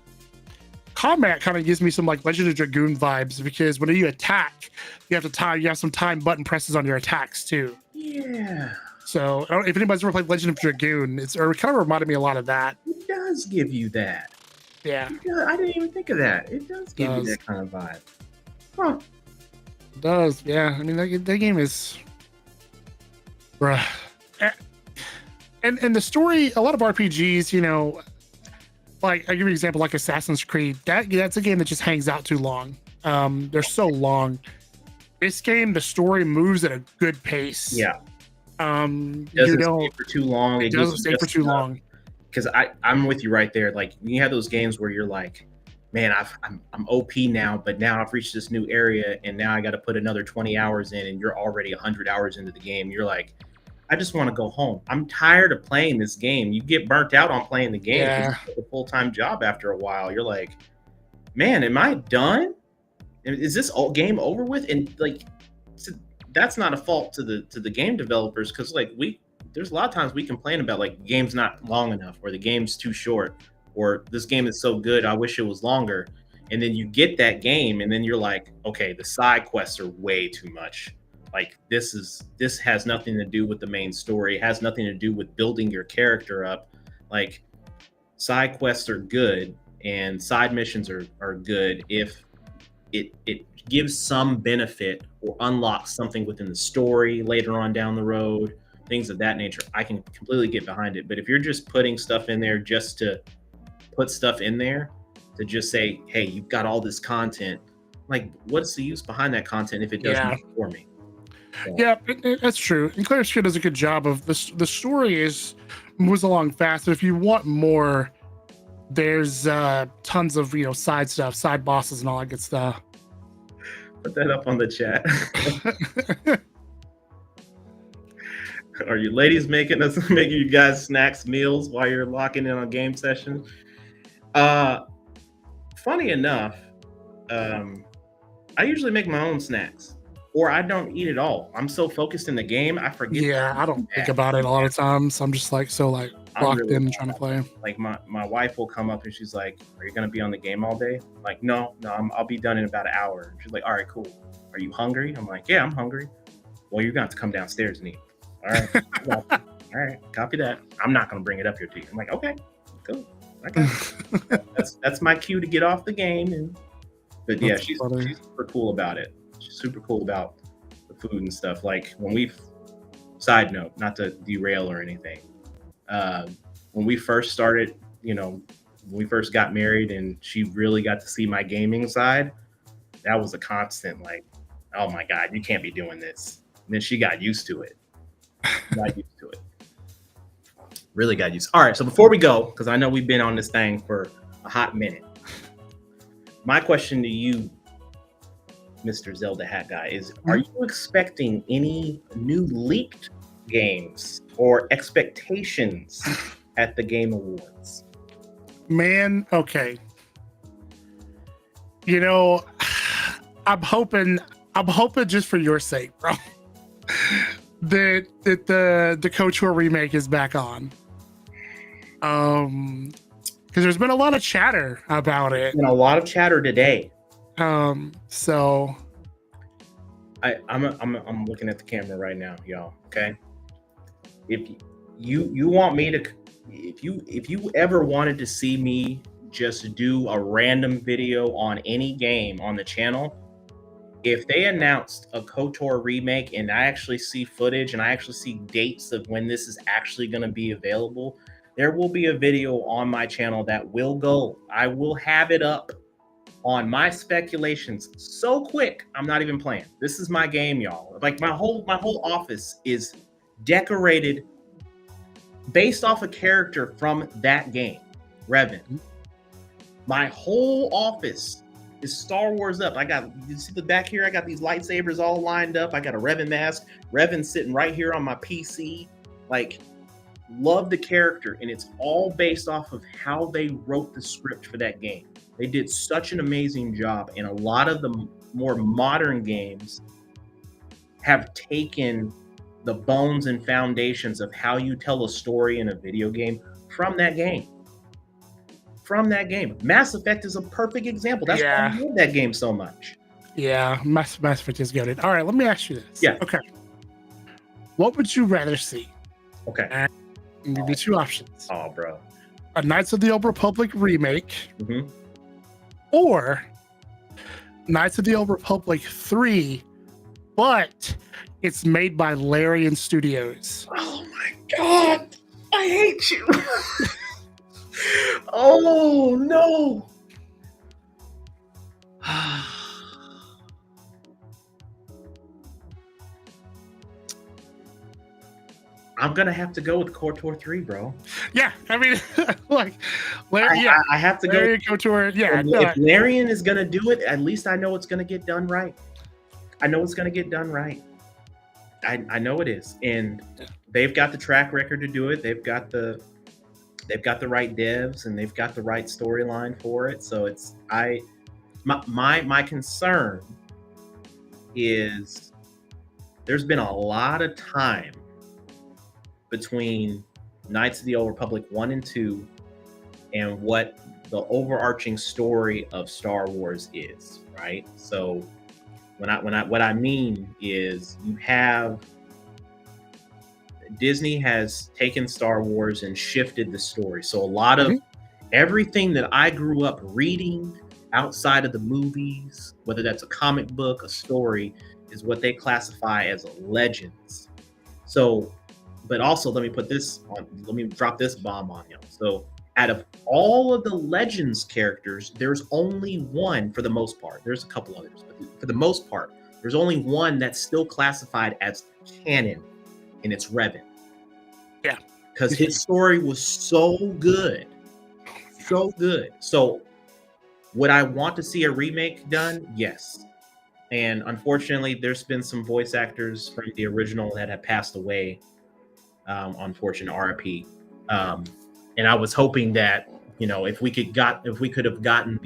combat kind of gives me some like Legend of Dragoon vibes, because when you attack, you have some time button presses on your attacks too. Yeah. So if anybody's ever played Legend of Dragoon, it kind of reminded me a lot of that. It does give you that. Yeah. I didn't even think of that. It does give you that kind of vibe. Huh. It does. Yeah. I mean, that game is Bruh. And the story, a lot of RPGs, you know, like I give you an example, like Assassin's Creed. That's a game that just hangs out too long. They're so long. This game, the story moves at a good pace. Yeah. You Doesn't know, stay for too long. it doesn't stay for too long. Because I'm with you right there. Like you have those games where you're like, man, I'm OP now, but now I've reached this new area, and now I got to put another 20 hours in, and you're already 100 hours into the game. You're like, I just want to go home. I'm tired of playing this game. You get burnt out on playing the game. Yeah. It's a full-time job after a while. You're like, man, am I done? Is this game over with? And like, that's not a fault to the game developers, because like there's a lot of times we complain about like the game's not long enough, or the game's too short, or this game is so good I wish it was longer. And then you get that game, and then you're like, okay, the side quests are way too much. Like this has nothing to do with the main story. It has nothing to do with building your character up. Like side quests are good and side missions are good if it gives some benefit or unlocks something within the story later on down the road, things of that nature. I can completely get behind it. But if you're just putting stuff in there just to put stuff in there, to just say, hey, you've got all this content, like what's the use behind that content if it doesn't for me? So. Yeah, that's true. And Claire Schitt does a good job of this. The story moves along fast. If you want more, there's tons of side stuff, side bosses, and all that good stuff. Put that up on the chat. Are you ladies making you guys snacks, meals while you're locking in on game session? Funny enough, I usually make my own snacks, or I don't eat at all. I'm so focused in the game, I forget. Yeah, I don't think about it a lot of times. I'm just like locked in trying to play. Like my wife will come up and she's like, "Are you gonna be on the game all day?" I'm like, no, I'll be done in about an hour. She's like, "All right, cool. Are you hungry?" I'm like, "Yeah, I'm hungry." "Well, you're gonna have to come downstairs and eat." "All right, all right, copy that. I'm not gonna bring it up here to you." I'm like, "Okay, cool. Okay." That's my cue to get off the game. But yeah, she's super cool about it. She's super cool about the food and stuff. Like side note, not to derail or anything. When we first started, when we first got married and she really got to see my gaming side, that was a constant like, oh my God, you can't be doing this. And then she got used to it. Really got used. All right, so before we go, because I know we've been on this thing for a hot minute, my question to you, Mr. Zelda Hat Guy, is: are you expecting any new leaked games or expectations at the Game Awards? Man, okay. I'm hoping just for your sake, bro, that the KOTOR remake is back on. Because there's been a lot of chatter about it. And a lot of chatter today. So I'm looking at the camera right now, y'all. Okay. If you want me to, if you ever wanted to see me just do a random video on any game on the channel, if they announced a KOTOR remake and I actually see footage and I actually see dates of when this is actually going to be available, there will be a video on my channel that will go. I will have it up on my speculations so quick, I'm not even playing. This is my game, y'all. Like my whole office is decorated based off a character from that game, Revan. My whole office is Star Wars up. You see the back here? I got these lightsabers all lined up. I got a Revan mask. Revan sitting right here on my PC. Like, love the character, and it's all based off of how they wrote the script for that game. They did such an amazing job, and a lot of the more modern games have taken the bones and foundations of how you tell a story in a video game from that game. Mass Effect is a perfect example. That's why I love that game so much. Yeah, Mass Effect is good. All right, let me ask you this. Yeah. Okay. What would you rather see? Okay. And give you two options. Oh, bro. A Knights of the Old Republic remake, mm-hmm. or Knights of the Old Republic 3, but It's made by Larian Studios. Oh my god, I hate you. Oh no. I'm gonna have to go with KOTOR 3, bro. Yeah, I mean, like, I have to Larian KOTOR. Yeah, if Larian is gonna do it, at least I know it's gonna get done right. I know it's gonna get done right. I know it is, and they've got the track record to do it. They've got the right devs, and they've got the right storyline for it. So it's my concern is there's been a lot of time between Knights of the Old Republic 1 and 2 and what the overarching story of Star Wars is, right? So what I mean is you have Disney has taken Star Wars and shifted the story. So a lot of everything that I grew up reading outside of the movies, whether that's a comic book, a story, is what they classify as legends. So, but also let me drop this bomb on you. So out of all of the Legends characters, there's only one, for the most part. There's a couple others, but for the most part, there's only one that's still classified as canon, and it's Revan. Yeah. Because his story was so good. So good. So would I want to see a remake done? Yes. And unfortunately, there's been some voice actors from the original that have passed away. Unfortunate RIP. And I was hoping that, if we could have gotten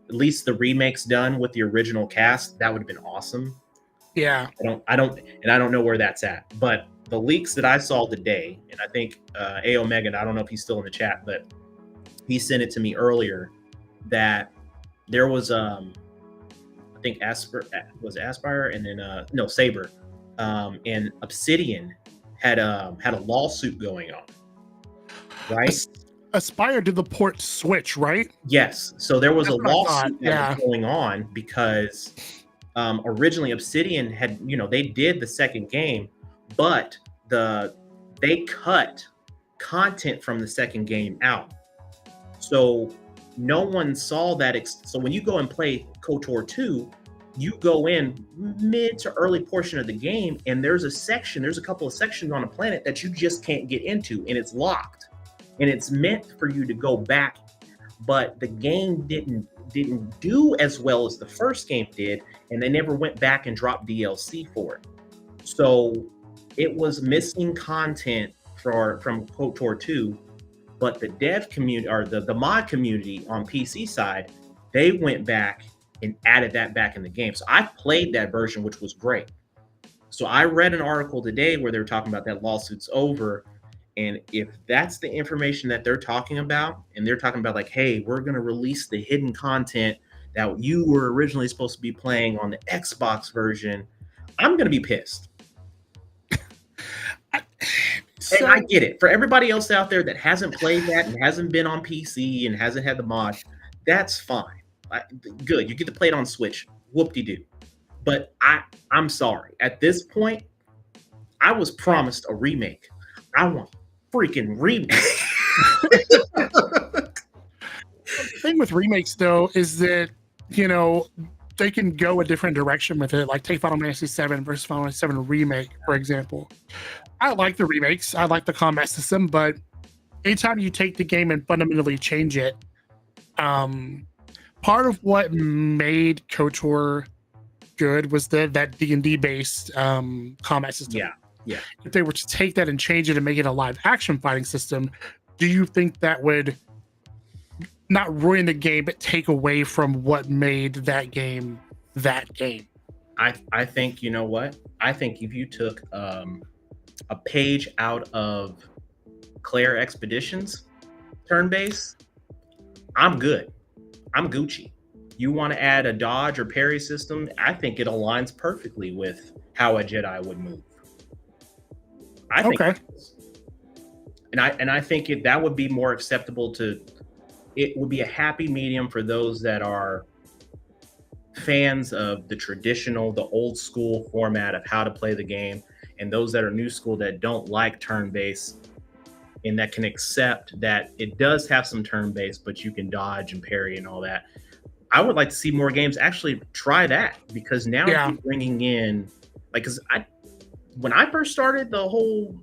at least the remakes done with the original cast, that would have been awesome. Yeah. I don't know where that's at. But the leaks that I saw today, and I think A Omega, I don't know if he's still in the chat, but he sent it to me earlier, that there was I think Aspire, and then Saber, and Obsidian had a lawsuit going on, right? Aspire did the port switch, right? Yes. So there was That's a what I lawsuit thought, that was going on because originally Obsidian had, they did the second game, but they cut content from the second game out. So no one saw that. So when you go and play KOTOR 2, you go in mid to early portion of the game, and there's a couple of sections on a planet that you just can't get into, and it's locked. And it's meant for you to go back, but the game didn't do as well as the first game did, and they never went back and dropped DLC for it. So it was missing content from KOTOR 2, but the dev community, or the mod community on PC side, they went back and added that back in the game. So I played that version, which was great. So I read an article today where they were talking about that lawsuit's over. And if that's the information that they're talking about, and they're talking about like, hey, we're going to release the hidden content that you were originally supposed to be playing on the Xbox version, I'm going to be pissed. And I get it. For everybody else out there that hasn't played that and hasn't been on PC and hasn't had the mod, that's fine. Good. You get to play it on Switch. Whoop-de-doo. But I'm sorry. At this point, I was promised a remake. I want freaking remake. The thing with remakes, though, is that, they can go a different direction with it. Like take Final Fantasy VII versus Final Fantasy VII Remake, for example. I like the remakes. I like the combat system, but anytime you take the game and fundamentally change it, part of what made KOTOR good was that D&D based combat system. Yeah. If they were to take that and change it and make it a live action fighting system, do you think that would not ruin the game, but take away from what made that game that game? I think, you know what? I think if you took a page out of Claire Expeditions turn-based, I'm good. I'm Gucci. You want to add a dodge or parry system, I think it aligns perfectly with how a Jedi would move. I think, okay. And I think that would be more acceptable to. It would be a happy medium for those that are fans of the traditional, the old school format of how to play the game, and those that are new school that don't like turn-based and that can accept that it does have some turn-based, but you can dodge and parry and all that. I would like to see more games actually try that, because now Yeah. you're bringing in, like, because when I first started the whole,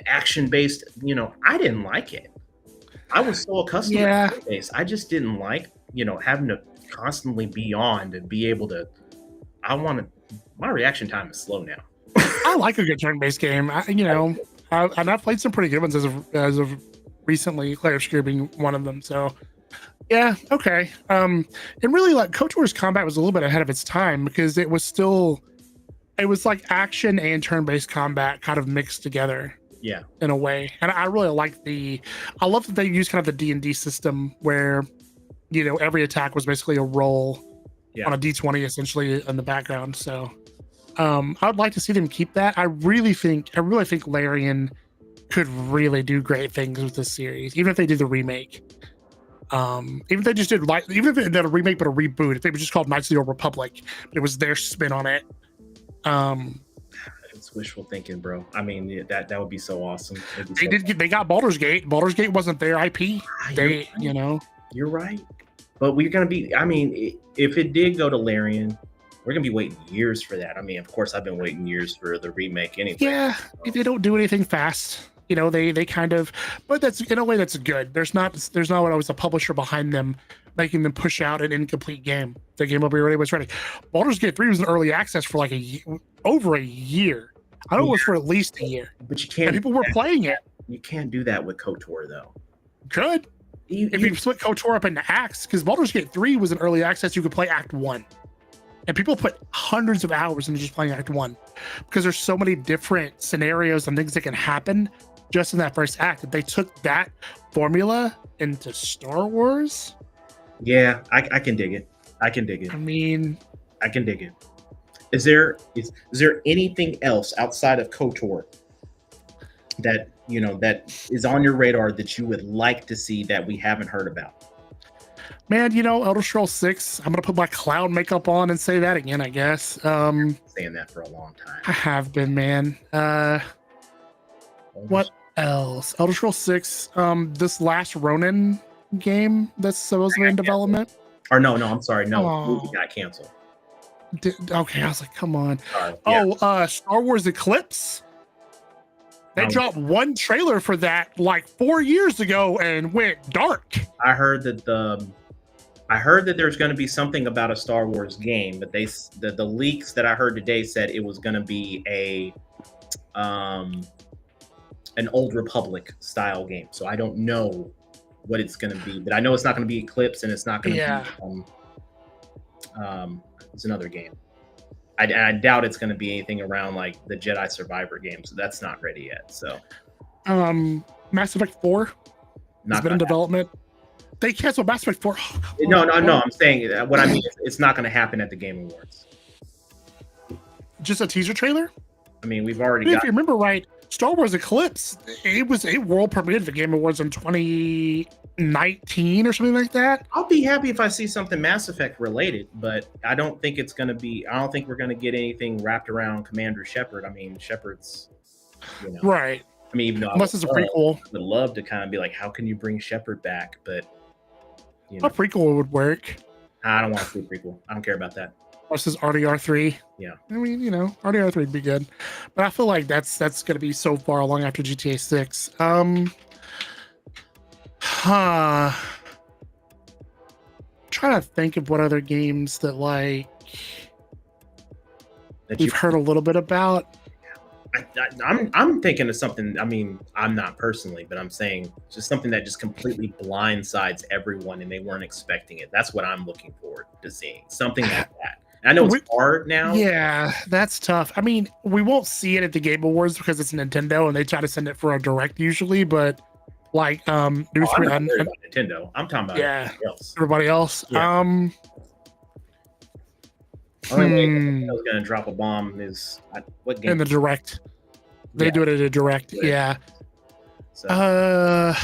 action-based, I didn't like it. I was so accustomed Yeah. to turn-based. I just didn't like, having to constantly be on to be able to. My reaction time is slow now. I like a good turn-based game. And I've played some pretty good ones as of recently, Clair Obscur being one of them. So yeah, okay. And really, like, KOTOR's combat was a little bit ahead of its time, because it was like action and turn-based combat kind of mixed together. Yeah. In a way. And I really like I love that they use kind of the D&D system where, every attack was basically a roll on a D20 essentially in the background. So I would like to see them keep that. I really think Larian could really do great things with this series, even if they did the remake. Even if they just did even if they did a remake but a reboot, if they were just called Knights of the Old Republic, but it was their spin on it. It's wishful thinking, bro. I mean, that would be so awesome. They got Baldur's Gate. Baldur's Gate wasn't their IP. You're right. But we're gonna be. I mean, if it did go to Larian, we're gonna be waiting years for that. I mean, of course, I've been waiting years for the remake anyway. Yeah, if they don't do anything fast, they kind of. But that's, in a way, that's good. There's not always a publisher behind them making them push out an incomplete game. The game will be ready when it's ready. Baldur's Gate 3 was in early access for like over a year. I know it was for at least a year. But you can't. And people were playing it. You can't do that with KOTOR, though. Could. If you split KOTOR up into acts, because Baldur's Gate 3 was in early access, you could play Act 1. And people put hundreds of hours into just playing Act 1, because there's so many different scenarios and things that can happen just in that first act. If they took that formula into Star Wars. Yeah, I can dig it. I can dig it. I mean, I can dig it. Is there anything else outside of KOTOR that that is on your radar that you would like to see that we haven't heard about? Man, Elder Scrolls 6. I'm gonna put my cloud makeup on and say that again, I guess. Saying that for a long time. I have been, man. What else? Elder Scrolls 6. This last Ronin game that's supposedly in development. Or no, I'm sorry. No, movie got canceled. Okay, I was like, come on. Yeah. Star Wars Eclipse. They dropped one trailer for that like 4 years ago and went dark. I heard that there's going to be something about a Star Wars game, but the leaks that I heard today said it was going to be an Old Republic style game. So I don't know what it's going to be, but I know it's not going to be Eclipse, and it's not going to be it's another game. I doubt it's going to be anything around like the Jedi Survivor game, so that's not ready yet. So Mass Effect 4 has been in development. They canceled Mass Effect 4. No. I'm saying what I mean is it's not going to happen at the Game Awards. Just a teaser trailer? I mean, we've already If you remember right, Star Wars Eclipse, it was a world premiere at the Game Awards in 2019 or something like that. I'll be happy if I see something Mass Effect related, but I don't think it's going to be. I don't think we're going to get anything wrapped around Commander Shepard. I mean, Shepard's, right. I mean, even though unless it's a prequel, I would love to kind of be like, how can you bring Shepard back? But a prequel would work. I don't want to see a prequel. I don't care about that. Versus RDR3. Yeah. I mean, RDR3 would be good. But I feel like that's going to be so far along after GTA 6. Trying to think of what other games that we've heard a little bit about. I'm thinking of something. I mean, I'm not personally, but I'm saying just something that just completely blindsides everyone and they weren't expecting it. That's what I'm looking forward to seeing. Something like that. I know it's hard now. Yeah, that's tough. I mean, we won't see it at the Game Awards because it's Nintendo and they try to send it for a direct usually, but like I'm not talking about Nintendo. I'm talking about everybody else. Yeah. Only way Nintendo's gonna drop a bomb is what game? In the direct. They do it at a direct, yeah. So.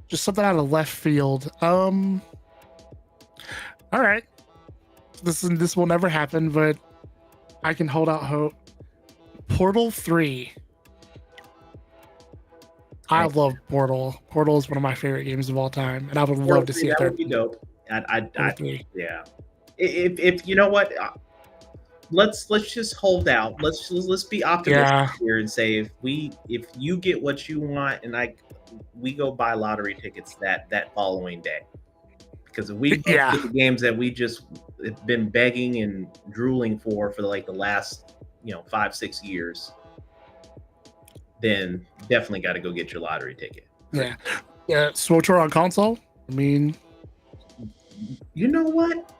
Just something out of left field. All right. This will never happen, but I can hold out hope. Portal 3. I love Portal. Portal is one of my favorite games of all time, and I would love to see that would be dope. Yeah. If you know what, let's just hold out. Let's be optimistic here and say if you get what you want, and we go buy lottery tickets that following day, because if we get the games that we just have been begging and drooling for like the last 5-6 years, then definitely got to go get your lottery ticket. Yeah. SWTOR on console. I mean, you know what?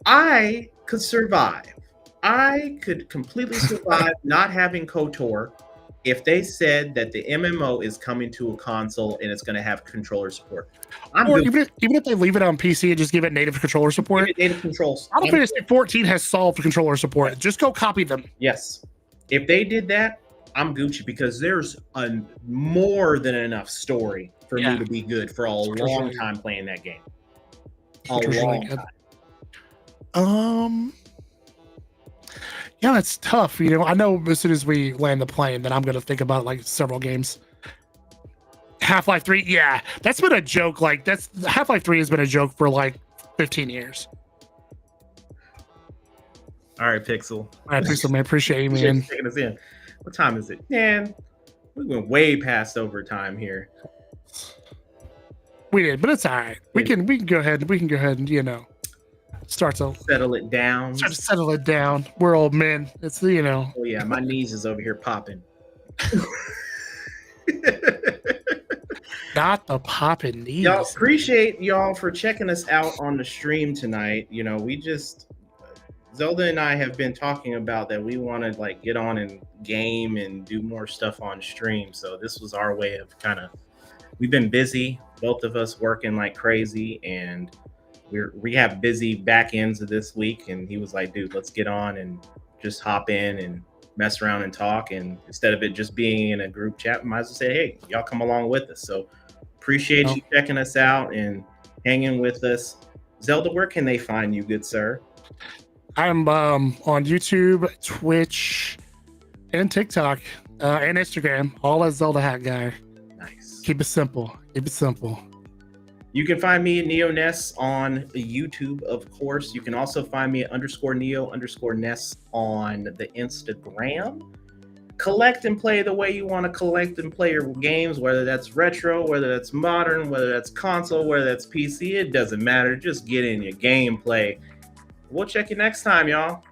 I could survive. I could completely survive not having KOTOR if they said that the MMO is coming to a console and it's going to have controller support. Or even if they leave it on PC and just give it native controller support. Native controls. Final Fantasy 14 has solved controller support. Just go copy them. Yes. If they did that, I'm Gucci, because there's a more than enough story for me to be good for a long time playing that game. A long time. Yeah, it's tough. I know as soon as we land the plane, then I'm going to think about like several games. Half-Life 3, yeah, that's been a joke. Like Half-Life 3 has been a joke for like 15 years. All right, Pixel. All right, Pixel, man, appreciate you, man. Taking us in. What time is it, man? We went way past overtime here. We did, but it's all right. We can go ahead. We can go ahead and start to settle it down. Start to settle it down. We're old men. It's Oh yeah, my knees is over here popping. Not the popping knees. Y'all, appreciate y'all for checking us out on the stream tonight. Zelda and I have been talking about that we want to like get on and game and do more stuff on stream. So this was our way of we've been busy, both of us working like crazy, and we have busy back ends of this week. And he was like, dude, let's get on and just hop in and mess around and talk. And instead of it just being in a group chat, we might as well say, hey, y'all come along with us. So appreciate you checking us out and hanging with us. Zelda, where can they find you, good sir? I'm on YouTube, Twitch, and TikTok, and Instagram, all as Zelda Hat Guy. Nice. Keep it simple. Keep it simple. You can find me at NeoNess on YouTube, of course. You can also find me at _Neo_Ness on the Instagram. Collect and play the way you want to collect and play your games, whether that's retro, whether that's modern, whether that's console, whether that's PC. It doesn't matter. Just get in your gameplay. We'll check you next time, y'all.